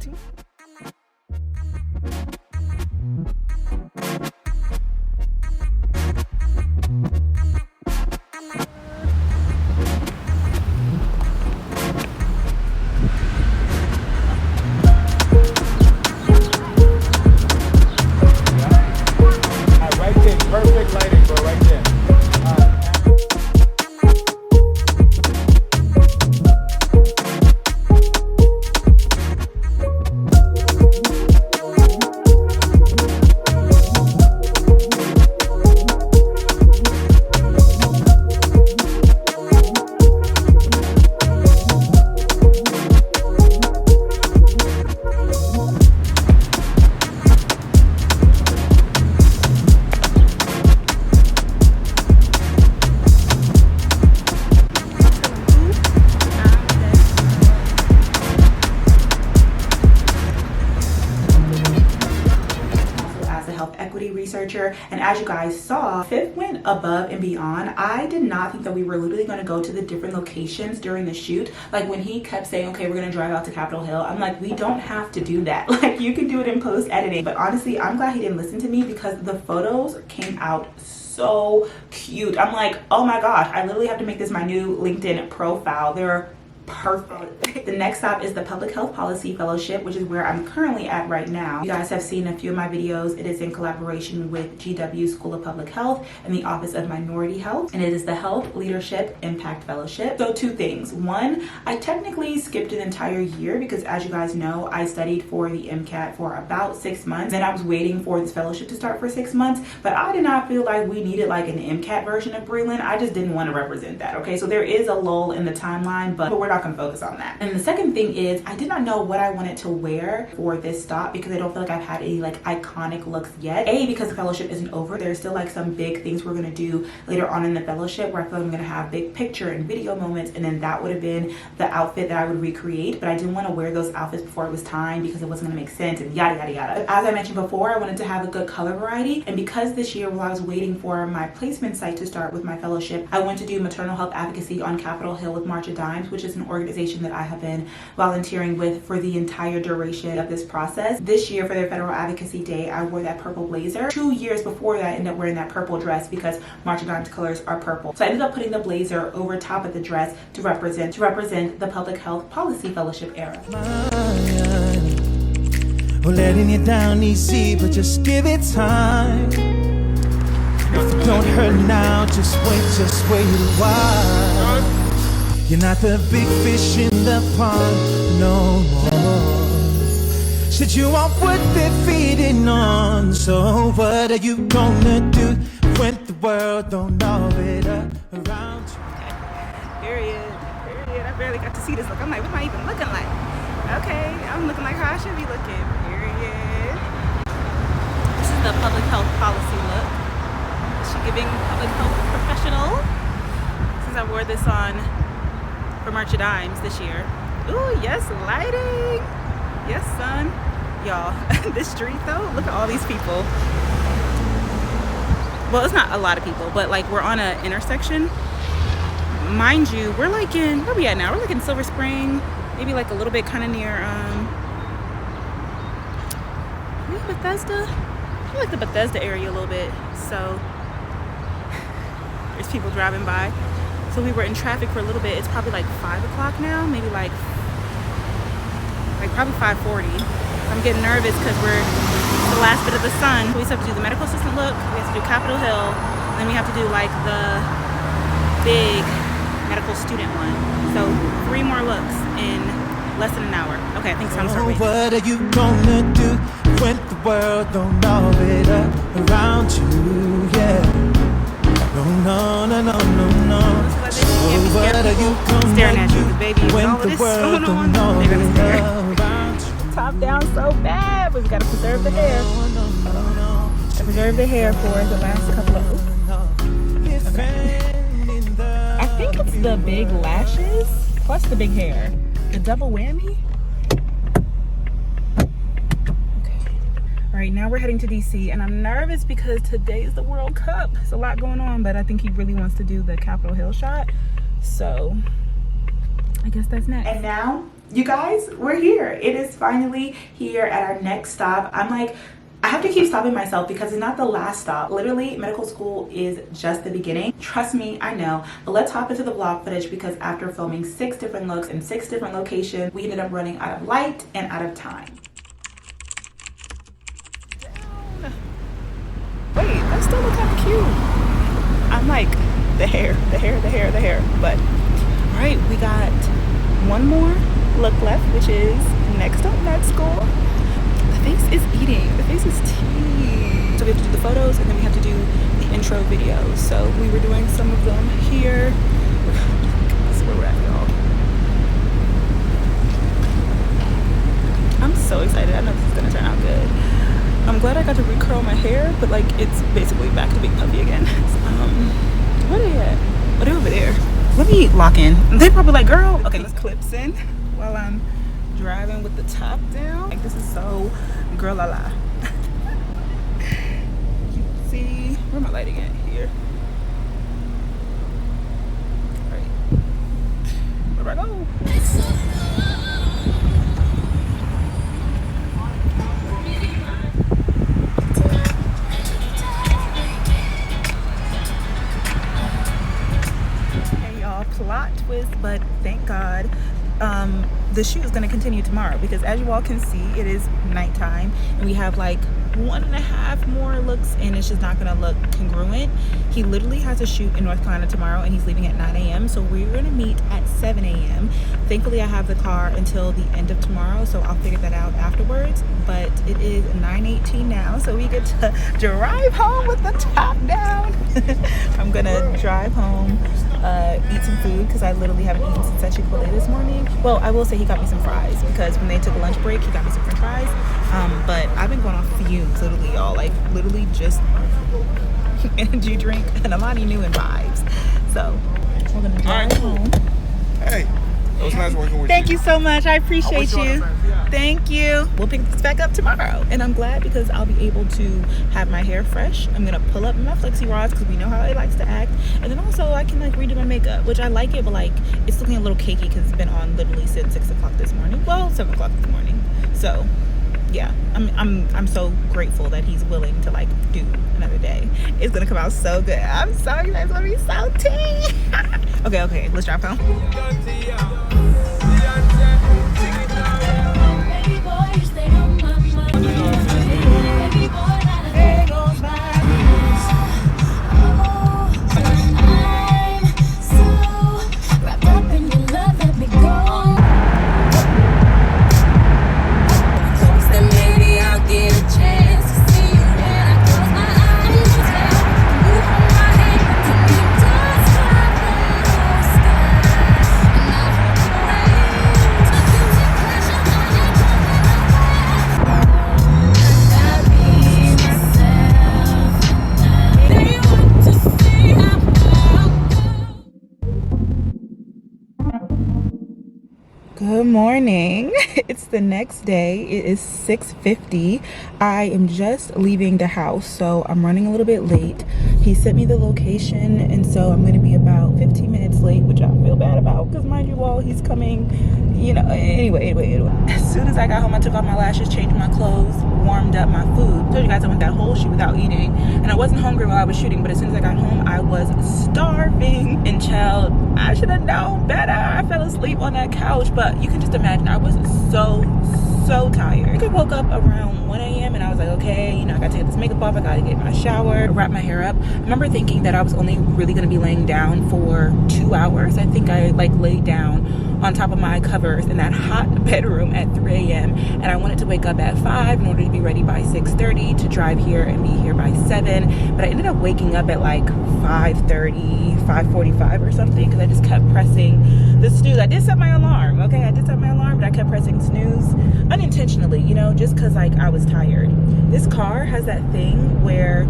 And as you guys saw, Fifth went above and beyond. I did not think that we were literally going to go to the different locations during the shoot. Like when he kept saying, okay, we're going to drive out to Capitol Hill, I'm like, we don't have to do that. Like you can do it in post editing. But honestly, I'm glad he didn't listen to me because the photos came out so cute. I'm like, oh my gosh, I literally have to make this my new LinkedIn profile. They're perfect. The next stop is the Public Health Policy Fellowship, which is where I'm currently at right now. You guys have seen a few of my videos. It is in collaboration with GW School of Public Health and the Office of Minority Health, and it is the Health Leadership Impact Fellowship. So two things. One, I technically skipped an entire year because as you guys know, I studied for the MCAT for about 6 months. Then I was waiting for this fellowship to start for 6 months, but I did not feel like we needed like an MCAT version of Brelynn. I just didn't want to represent that. Okay, so there is a lull in the timeline, but we're not gonna focus on that. And the second thing is I did not know what I wanted to wear for this stop because I don't feel like I've had any like iconic looks yet. A, because the fellowship isn't over. There's still like some big things we're gonna do later on in the fellowship where I feel like I'm gonna have big picture and video moments, and then that would have been the outfit that I would recreate. But I didn't want to wear those outfits before it was time because it wasn't gonna make sense and yada yada yada. As I mentioned before, I wanted to have a good color variety, and because this year while I was waiting for my placement site to start with my fellowship, I went to do maternal health advocacy on Capitol Hill with March of Dimes, which is an organization that I have been volunteering with for the entire duration of this process. This year for their Federal Advocacy Day, I wore that purple blazer. 2 years before that, I ended up wearing that purple dress because March of Dimes colors are purple. So I ended up putting the blazer over top of the dress to represent the Public Health Policy Fellowship era. We're letting you down easy, but just give it time. If it don't hurt now, just wait a while. You're not the big fish in the pond no more. Said you want what they're feeding on. So what are you gonna do when the world don't orbit around you? Period. I barely got to see this look. I'm like, what am I even looking like? Okay, I'm looking like how I should be looking. Period. This is the public health policy look. Is she giving public health professional? Since I wore this on for March of Dimes this year. Ooh, yes, lighting. Yes, son. Y'all, this street though, look at all these people. Well, it's not a lot of people, but like we're on an intersection. Mind you, we're like in, where we at now? We're like in Silver Spring, maybe like a little bit kind of near, maybe Bethesda? I feel like the Bethesda area a little bit. So there's people driving by. So we were in traffic for a little bit. It's probably like 5 o'clock now, maybe like probably 5:40. I'm getting nervous because we're the last bit of the sun. We just have to do the medical assistant look. We have to do Capitol Hill. And then we have to do like the big medical student one. So 3 more looks in less than an hour. Okay, I think it's time to start waiting. What are you gonna do when the world don't orbit around you? Yeah. No. So what are you staring at you, baby, with all of this going on? They're gonna stare. Top down so bad, but we gotta preserve the hair. Gotta preserve the hair for the last couple of. Okay. I think it's the big lashes plus the big hair. The double whammy. All right, now we're heading to DC, and I'm nervous because today is the World Cup. There's a lot going on, but I think he really wants to do the Capitol Hill shot. So I guess that's next. And now, you guys, we're here. It is finally here at our next stop. I'm like, I have to keep stopping myself because it's not the last stop. Literally, medical school is just the beginning. Trust me, I know. But let's hop into the vlog footage because after filming 6 different looks in 6 different locations, we ended up running out of light and out of time. Wait, that still looks kind of cute. I'm like, the hair. But, all right, we got one more look left, which is next up med school. The face is eating. The face is tea. So we have to do the photos, and then we have to do the intro videos. So we were doing some of them here. This is where we're at, y'all. I'm so excited. I know this is gonna turn out good. I'm glad I got to recurl my hair, but like it's basically back to being puffy again. Where are they at? Oh, they're over there. Let me lock in. They're probably like, girl. Okay, let's clips in while I'm driving with the top down. Like this is so girl la la. You see. Where am I lighting at? Here. All right. Where do I go? Hey y'all, plot twist, but thank God. The shoot is going to continue tomorrow because as you all can see, it is nighttime and we have like 1.5 more looks and it's just not going to look congruent. He literally has a shoot in North Carolina tomorrow and he's leaving at 9 a.m. So we're going to meet at 7 a.m. Thankfully, I have the car until the end of tomorrow, so I'll figure that out afterwards. But it is 9:18 now, so we get to drive home with the top down. I'm going to drive home, eat some food because I literally haven't eaten since that Chick-fil-A this morning. Well, I will say he got me some fries because when they took a lunch break, he got me some french fries. But I've been going off fumes, literally, y'all. Like, literally just energy drink and Amani New and vibes. So, we're going to drive home. Hey, it was nice working with you. Thank you so much. I appreciate you. Thank you. We'll pick this back up tomorrow. And I'm glad because I'll be able to have my hair fresh. I'm going to pull up my flexi rods because we know how it likes to act. And then also I can like redo my makeup, which I like it, but like it's looking a little cakey because it's been on literally since 6 o'clock this morning. Well, 7 o'clock this morning. So yeah, I'm so grateful that he's willing to like do another day. It's gonna come out so good. I'm so excited. It's gonna be so tea. Okay, let's drive home. Good morning. It's the next day. It is 6:50. I am just leaving the house, so I'm running a little bit late. He sent me the location, and so I'm going to be about 15 minutes late, which I feel bad about because, mind you all, he's coming, you know. Anyway. As soon as I got home, I took off my lashes, changed my clothes, warmed up my food. I told you guys I went that whole shoot without eating, and I wasn't hungry while I was shooting, but as soon as I got home, I was starving. And child, I should have known better. I fell asleep on that couch, but you can just imagine I was so tired. I woke up around 1 a.m. and I was like, okay, you know, I gotta take this makeup off, I gotta get my shower, wrap my hair up. I remember thinking that I was only really gonna be laying down for 2 hours. I think I like laid down on top of my covers in that hot bedroom at 3 a.m. and I wanted to wake up at 5 in order to be ready by 6:30 to drive here and be here by 7. But I ended up waking up at like 5:30, 5:45 or something because I just kept pressing the snooze. I did set my alarm, okay? I did set my alarm, but I kept pressing snooze unintentionally, you know, just because like I was tired. This car has that thing where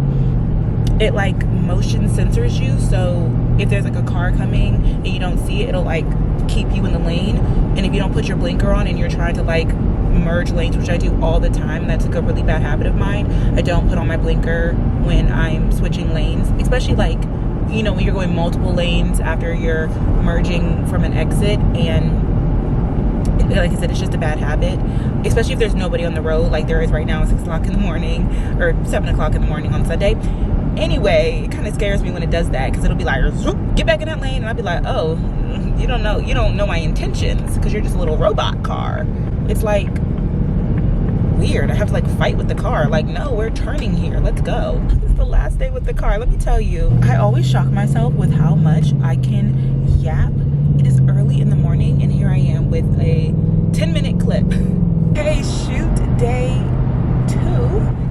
it like motion sensors you, so if there's like a car coming and you don't see it, it'll like keep you in the lane. And if you don't put your blinker on and you're trying to like merge lanes, which I do all the time, and that's like a really bad habit of mine, I don't put on my blinker when I'm switching lanes, especially like, you know, when you're going multiple lanes after you're merging from an exit. And like I said, it's just a bad habit, especially if there's nobody on the road like there is right now at 6 o'clock in the morning or 7 o'clock in the morning on Sunday. Anyway, it kind of scares me when it does that because it'll be like, get back in that lane, and I'll be like, oh, you don't know my intentions because you're just a little robot car. It's like weird. I have to like fight with the car, like, no, we're turning here, let's go. This is the last day with the car. Let me tell you, I always shock myself with how much I can yap. It is early in the morning and here I am with a 10-minute clip. Okay, shoot day 2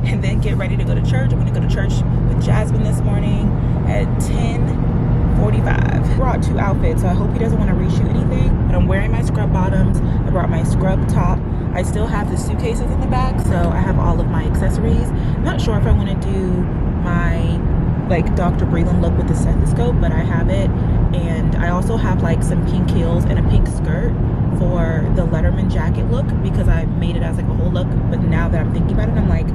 and then get ready to go to church. I'm gonna go to church with Jasmine this morning at 10:45. I brought 2 outfits, so I hope he doesn't want to reshoot anything, but I'm wearing my scrub bottoms. I brought my scrub top. I still have the suitcases in the back, so I have all of my accessories. I'm not sure if I want to do my like Dr. Brelynn look with the stethoscope, but I have it. And I also have like some pink heels and a pink skirt for the Letterman jacket look because I made it as like a whole look. But now that I'm thinking about it, I'm like,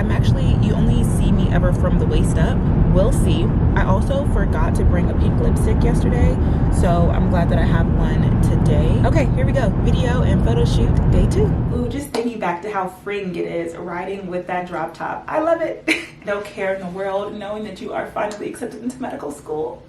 you only see me ever from the waist up. We'll see. I also forgot to bring a pink lipstick yesterday, so I'm glad that I have one today. Okay, here we go. Video and photo shoot day 2. Ooh, just thinking back to how freeing it is riding with that drop top. I love it. No care in the world knowing that you are finally accepted into medical school.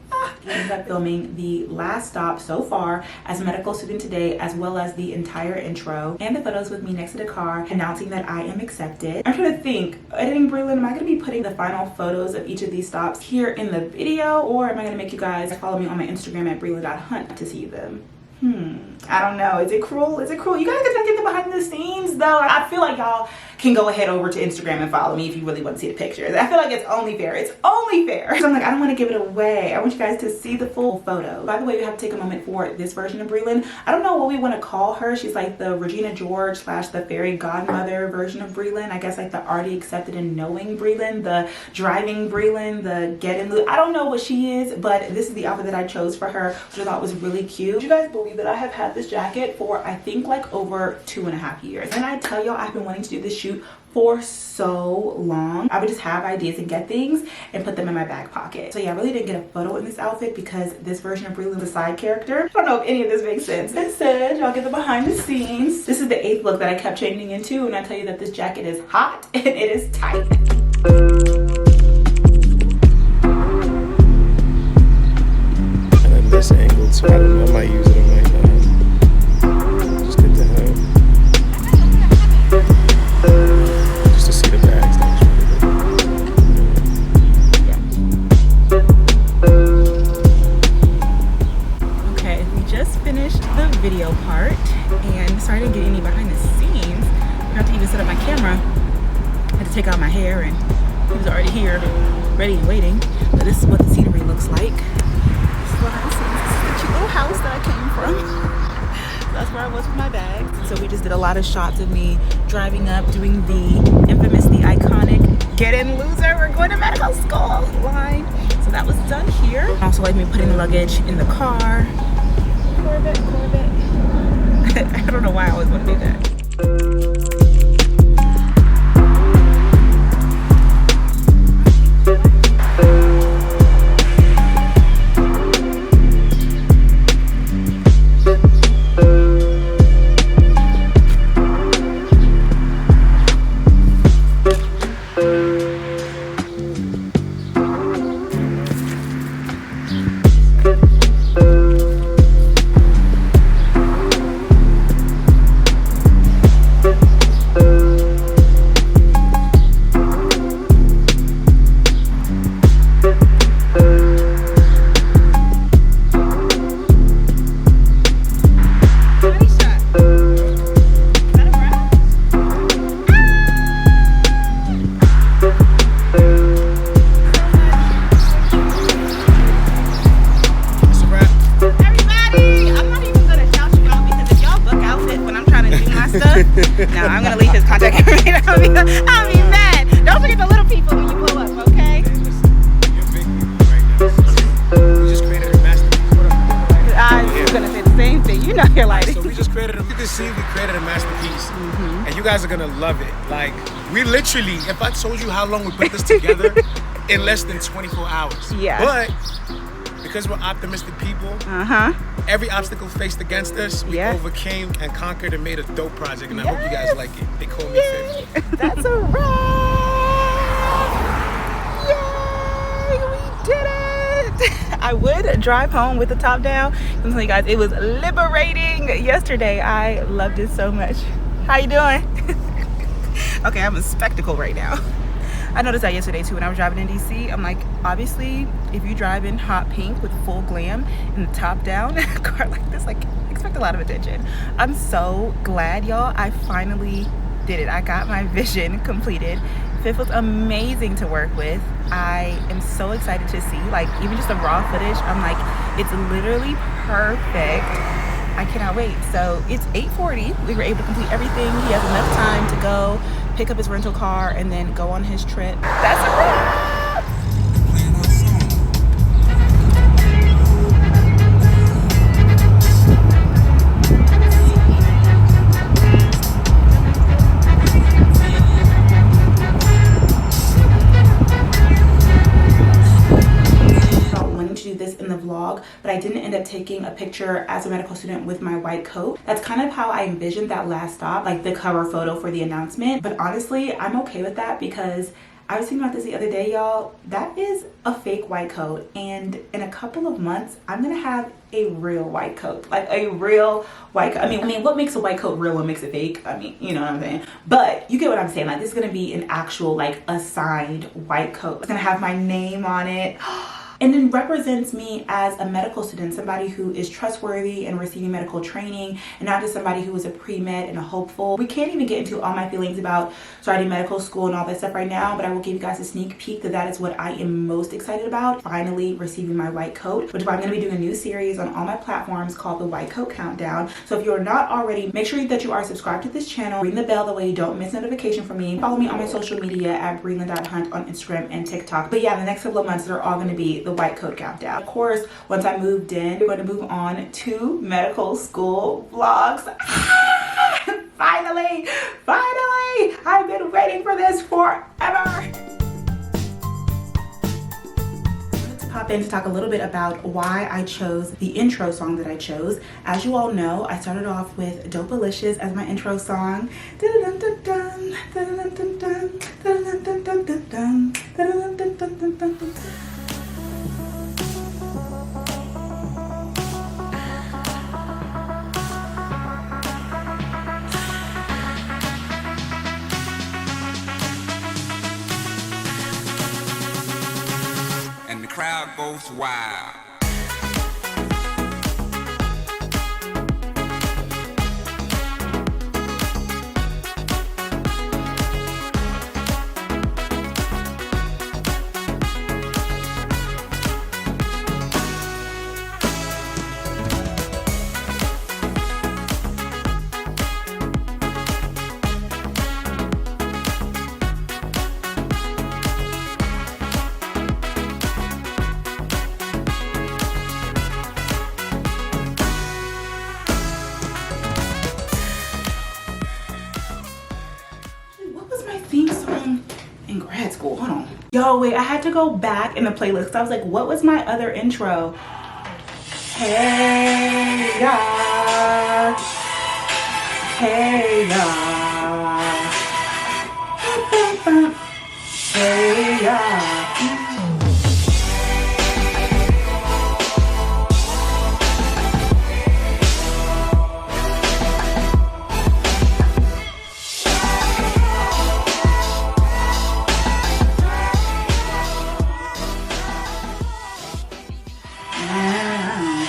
We ended up filming the last stop so far as a medical student today, as well as the entire intro and the photos with me next to the car announcing that I am accepted. I'm trying to think, editing Brelynn, am I going to be putting the final photos of each of these stops here in the video, or am I going to make you guys follow me on my Instagram at brelynn.hunt to see them? I don't know. Is it cruel? Is it cruel? You guys gotta get the behind the scenes though. I feel like y'all can go ahead over to Instagram and follow me if you really want to see the pictures. I feel like it's only fair. It's only fair. So I'm like, I don't want to give it away. I want you guys to see the full photo. By the way, we have to take a moment for this version of Brelynn. I don't know what we want to call her. She's like the Regina George / the fairy godmother version of Brelynn. I guess like the already accepted and knowing Brelynn, the driving Brelynn, the get in loop. I don't know what she is, but this is the outfit that I chose for her, which I thought was really cute. Do you guys believe that I have had this jacket for I think like over 2.5 years? And I tell y'all, I've been wanting to do this shoot for so long. I would just have ideas and get things and put them in my back pocket. So yeah, I really didn't get a photo in this outfit because this version of Brelynn is a side character. I don't know if any of this makes sense. Instead, y'all get the behind the scenes. This is the 8th look that I kept changing into, and I tell you that this jacket is hot and it is tight. And then this angle too, I don't know, I might use it, I might not. Just good to have. Just to see the bags, that's really good. Okay, we just finished the video part, and sorry I didn't get any behind the scenes. I have to even set up my camera. I had to take out my hair, and he was already here, ready and waiting. But this is what the scenery looks like. This is what I see. This is the cute little house that I came from. That's where I was with my bags. So we just did a lot of shots of me driving up, doing the infamous, the iconic get in loser, we're going to medical school line. So that was done here. Also like me putting the luggage in the car. Corvette. I don't know why I always want to do that. Now I'm gonna leave his contact information. I'll be mad. Don't forget the little people when you pull up, okay? you're big right now. We just created a masterpiece. I was gonna say the same thing. You know you're like. So we just created you can see we created a masterpiece. And you guys are gonna love it. Like, we literally, if I told you how long we put this together, in less than 24 hours. Yeah. But because we're optimistic people, every obstacle faced against us, we overcame and conquered and made a dope project. And I hope you guys like it. They call me 50. That's a wrap! Yay! We did it! I would drive home with the top down. I'm telling you guys, it was liberating yesterday. I loved it so much. How you doing? Okay, I'm a spectacle right now. I noticed that yesterday too when I was driving in DC. I'm like, obviously, if you drive in hot pink with full glam and the top down in a car like this, like, expect a lot of attention. I'm so glad, y'all. I finally did it. I got my vision completed. Fifth was amazing to work with. I am so excited to see, like, even just the raw footage. I'm like, it's literally perfect. I cannot wait. So it's 8:40. We were able to complete everything. He has enough time to go pick up his rental car and then go on his trip. That's a wrap! this in the vlog, but I didn't end up taking a picture as a medical student with my white coat. That's kind of how I envisioned that last stop, like the cover photo for the announcement. But honestly, I'm okay with that because I was thinking about this the other day, y'all. That is a fake white coat, and in a couple of months I'm gonna have a real white coat, like a real white coat. I mean, what makes a white coat real, what makes it fake? I mean, you know what I'm saying? But you get what I'm saying. Like, this is gonna be an actual, like, assigned white coat. It's gonna have my name on it. And then represents me as a medical student, somebody who is trustworthy and receiving medical training, and not just somebody who is a pre-med and a hopeful. We can't even get into all my feelings about starting medical school and all that stuff right now, but I will give you guys a sneak peek that is what I am most excited about, finally receiving my white coat, which is why I'm going to be doing a new series on all my platforms called the White Coat Countdown. So if you're not already, make sure that you are subscribed to this channel, ring the bell, that way you don't miss notification from me. Follow me on my social media at Brelynn.hunt on Instagram and TikTok. But yeah, the next couple of months, they're all going to be the White Coat Countdown. Of course, once I moved in, we're going to move on to medical school vlogs. Finally, I've been waiting for this forever. Let's pop in to talk a little bit about why I chose the intro song that I chose. As you all know, I started off with Dopalicious as my intro song. Crowd goes wild. Hold on. Yo, wait, I had to go back in the playlist because I was like, what was my other intro? Hey, yeah. Hey, yeah. Hey, yeah.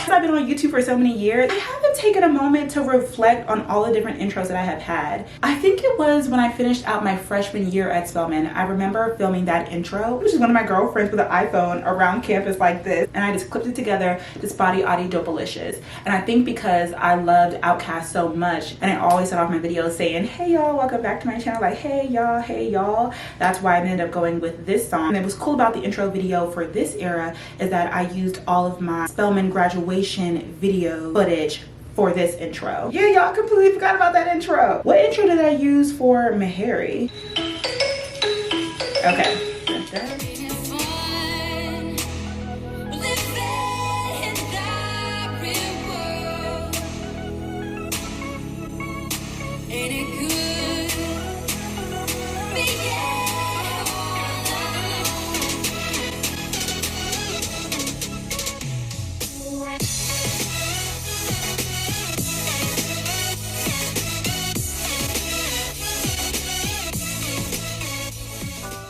I've been on YouTube for so many years, I haven't taken a moment to reflect on all the different intros that I have had. I think it was when I finished out my freshman year at Spelman. I remember filming that intro, which is one of my girlfriends with an iPhone around campus like this, and I just clipped it together to Spotty Audie Dopalicious. And I think because I loved Outkast so much, and I always start off my videos saying, hey y'all, welcome back to my channel, like hey y'all, that's why I ended up going with this song. And it was cool about the intro video for this era is that I used all of my Spelman graduation video footage for this intro. Yeah, y'all completely forgot about that intro. What intro did I use for Meharry? Okay.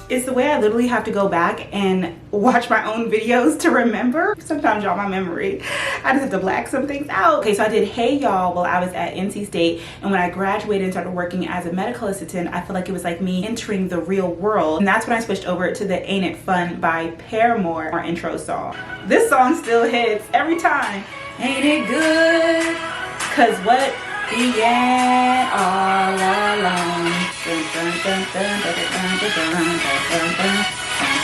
It's the way I literally have to go back and watch my own videos to remember. Sometimes, y'all, my memory, I just have to black some things out. Okay, so I did Hey Y'all while I was at NC State, and when I graduated and started working as a medical assistant, I feel like it was like me entering the real world. And that's when I switched over to the Ain't It Fun by Paramore, our intro song. This song still hits every time. Ain't it good? Cause what began all along. Dun, dun, dun, dun, dun, dun, dun, dun, dun, dun, dun.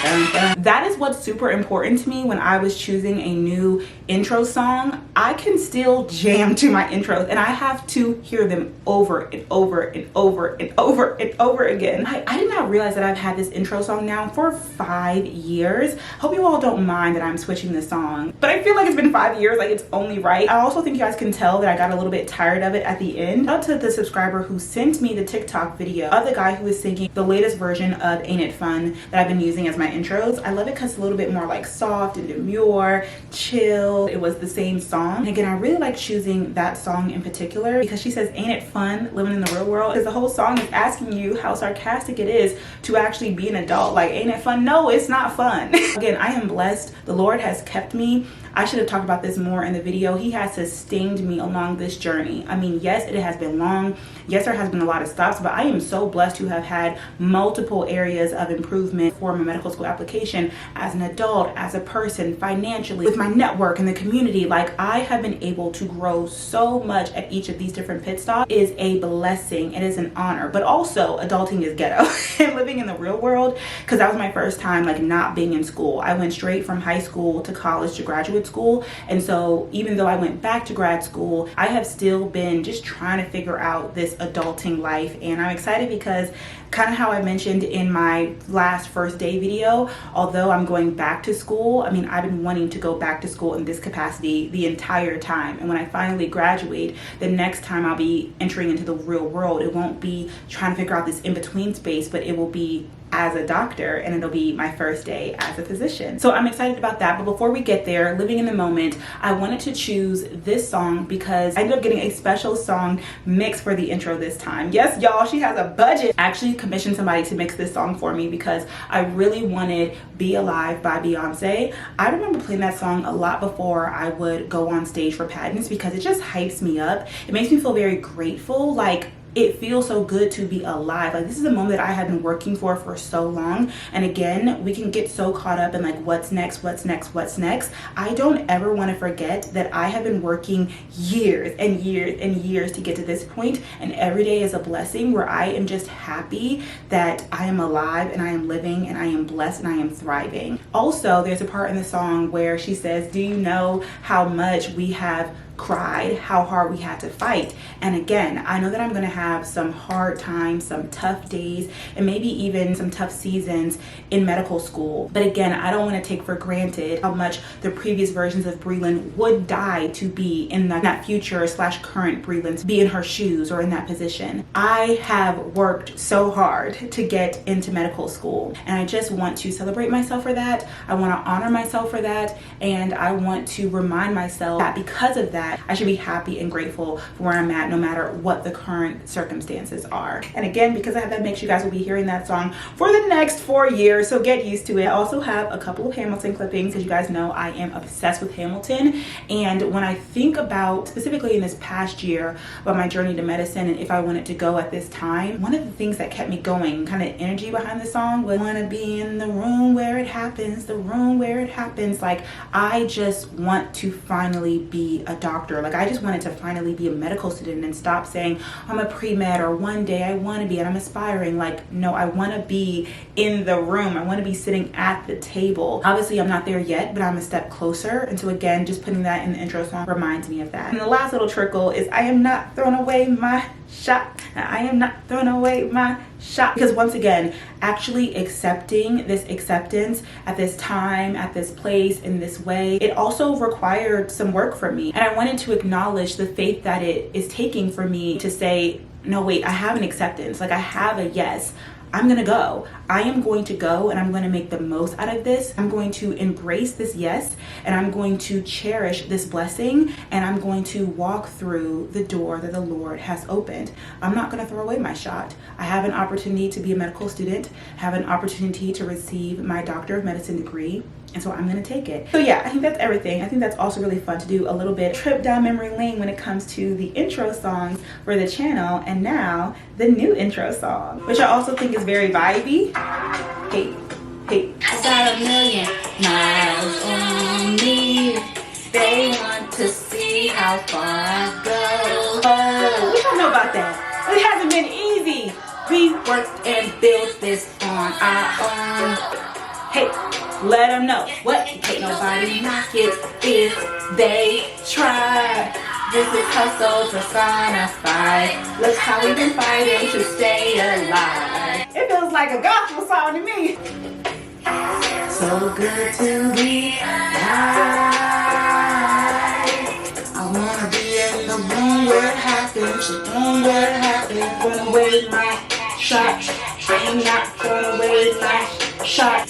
That is what's super important to me when I was choosing a new intro song. I can still jam to my intros and I have to hear them over and over and over and over and over again. I did not realize that I've had this intro song now for 5 years. Hope you all don't mind that I'm switching the song, but I feel like it's been 5 years, like it's only right. I also think you guys can tell that I got a little bit tired of it at the end. Shout out to the subscriber who sent me the TikTok video of the guy who was singing the latest version of Ain't It Fun that I've been using as my intros. I love it because it's a little bit more like soft and demure, chill. It was the same song. And again, I really like choosing that song in particular because she says, ain't it fun living in the real world? Because the whole song is asking you how sarcastic it is to actually be an adult. Like, ain't it fun? No, it's not fun. Again, I am blessed. The Lord has kept me. I should have talked about this more in the video. He has sustained me along this journey. I mean, yes, it has been long. Yes, there has been a lot of stops, but I am so blessed to have had multiple areas of improvement for my medical school application as an adult, as a person, financially, with my network and the community. Like, I have been able to grow so much at each of these different pit stops. It is a blessing. It is an honor, but also adulting is ghetto and living in the real world, because that was my first time like not being in school. I went straight from high school to college to graduate school, and so even though I went back to grad school, I have still been just trying to figure out this adulting life. And I'm excited because, kind of how I mentioned in my last first day video, although I'm going back to school, I mean, I've been wanting to go back to school in this capacity the entire time. And when I finally graduate, the next time I'll be entering into the real world, it won't be trying to figure out this in-between space, but it will be as a doctor, and it'll be my first day as a physician. So I'm excited about that. But before we get there, living in the moment, I wanted to choose this song because I ended up getting a special song mix for the intro this time. Yes, y'all, she has a budget. I actually commissioned somebody to mix this song for me because I really wanted Be Alive by Beyonce. I remember playing that song a lot before I would go on stage for pageants because it just hypes me up. It makes me feel very grateful. Like, it feels so good to be alive. Like, this is a moment that I have been working for so long. And again, we can get so caught up in like, what's next, what's next, what's next. I don't ever want to forget that I have been working years and years and years to get to this point, and every day is a blessing where I am just happy that I am alive and I am living and I am blessed and I am thriving. Also, there's a part in the song where she says, do you know how much we have cried, how hard we had to fight? And again, I know that I'm going to have some hard times, some tough days, and maybe even some tough seasons in medical school. But again, I don't want to take for granted how much the previous versions of Brelynn would die to be in that future / current Brelynn, to be in her shoes or in that position. I have worked so hard to get into medical school, and I just want to celebrate myself for that. I want to honor myself for that, and I want to remind myself that because of that, I should be happy and grateful for where I'm at, no matter what the current circumstances are. And again, because I have that mix, you guys will be hearing that song for the next 4 years, so get used to it. I also have a couple of Hamilton clippings, because you guys know I am obsessed with Hamilton. And when I think about, specifically in this past year, about my journey to medicine and if I wanted to go at this time, one of the things that kept me going, kind of energy behind the song, was want to be in the room where it happens, the room where it happens. Like, I just want to finally be a doctor. Like, I just wanted to finally be a medical student and stop saying I'm a pre-med or one day I want to be and I'm aspiring. Like, no, I want to be in the room. I want to be sitting at the table. Obviously, I'm not there yet, but I'm a step closer. And so again, just putting that in the intro song reminds me of that. And the last little trickle is I am not throwing away my shot. I am not throwing away my shot. Because once again, actually accepting this acceptance at this time, at this place, in this way, it also required some work from me. And I wanted to acknowledge the faith that it is taking for me to say, no, wait, I have an acceptance. Like, I have a yes. I'm gonna go. I am going to go, and I'm going to make the most out of this. I'm going to embrace this yes, and I'm going to cherish this blessing, and I'm going to walk through the door that the Lord has opened. I'm not going to throw away my shot. I have an opportunity to be a medical student, have an opportunity to receive my Doctor of Medicine degree, and so I'm going to take it. So yeah, I think that's everything. I think that's also really fun to do a little bit trip down memory lane when it comes to the intro songs for the channel, and now the new intro song, which I also think is very vibey. Hey, hey. I got 1,000,000 miles on me. They want to see how far I go. Oh, we don't know about that. It hasn't been easy. We worked and built this on our own. Hey, Let them know what? Can't nobody knock it if they try. This is hustle personified. Look how we've been fighting to stay alive. It feels like a gospel song to me. So good to be alive. I wanna be in the room where it happens. The room where it happens. Gonna wait my shot. I'm not gonna wait my shot.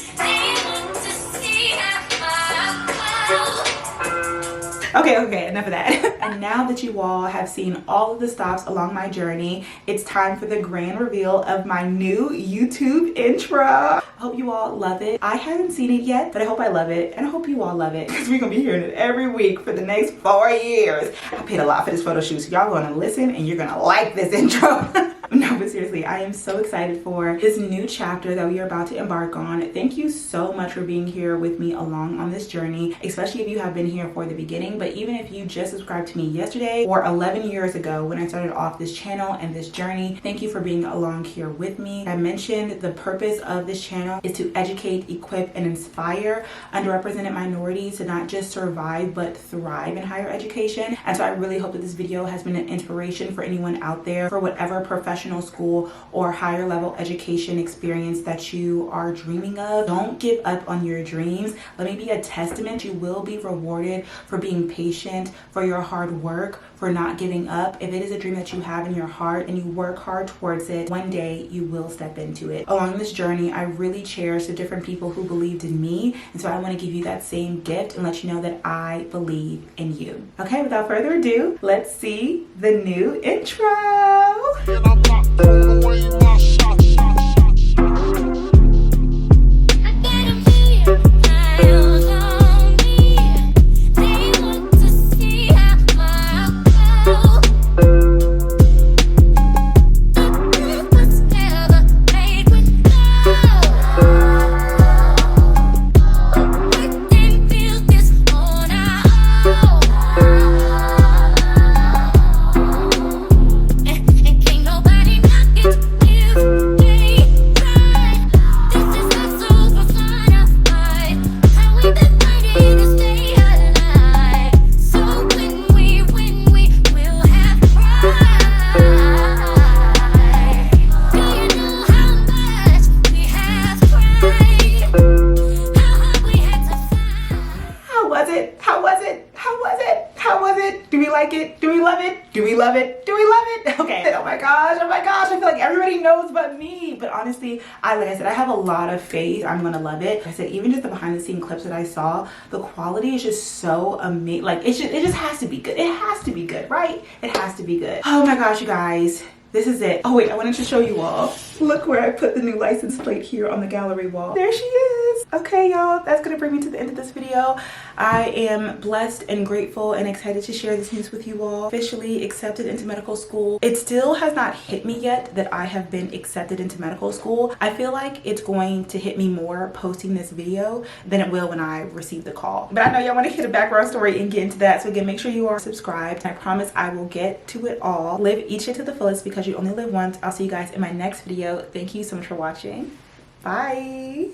Okay, enough of that. And now that you all have seen all of the stops along my journey, it's time for the grand reveal of my new YouTube intro. I hope you all love it. I haven't seen it yet, but I hope I love it, and I hope you all love it, because we're gonna be hearing it every week for the next 4 years. I paid a lot for this photo shoot, so y'all gonna listen and you're gonna like this intro. No, but seriously, I am so excited for this new chapter that we are about to embark on. Thank you so much for being here with me along on this journey, especially if you have been here for the beginning. But even if you just subscribed to me yesterday or 11 years ago when I started off this channel and this journey, thank you for being along here with me. I mentioned the purpose of this channel is to educate, equip, and inspire underrepresented minorities to not just survive but thrive in higher education. And so I really hope that this video has been an inspiration for anyone out there for whatever professional school or higher level education experience that you are dreaming of. Don't give up on your dreams. Let me be a testament. You will be rewarded for being patient, for your hard work, for not giving up. If it is a dream that you have in your heart and you work hard towards it, one day you will step into it. Along this journey, I really cherish the different people who believed in me, and so I want to give you that same gift and let you know that I believe in you. Okay, without further ado, let's see the new intro. Honestly, like I said, I have a lot of faith. I'm gonna love it. Like I said, even just the behind the scene clips that I saw, the quality is just so amazing. Like it just has to be good. It has to be good, right? It has to be good. Oh my gosh, you guys. This is it. Oh wait, I wanted to show you all. Look where I put the new license plate here on the gallery wall. There she is. Okay, y'all, that's gonna bring me to the end of this video. I am blessed and grateful and excited to share this news with you all. Officially accepted into medical school. It still has not hit me yet that I have been accepted into medical school. I feel like it's going to hit me more posting this video than it will when I receive the call. But I know y'all want to hear the background story and get into that. So again, make sure you are subscribed. I promise I will get to it all. Live each day to the fullest because you only live once. I'll see you guys in my next video. Thank you so much for watching. Bye.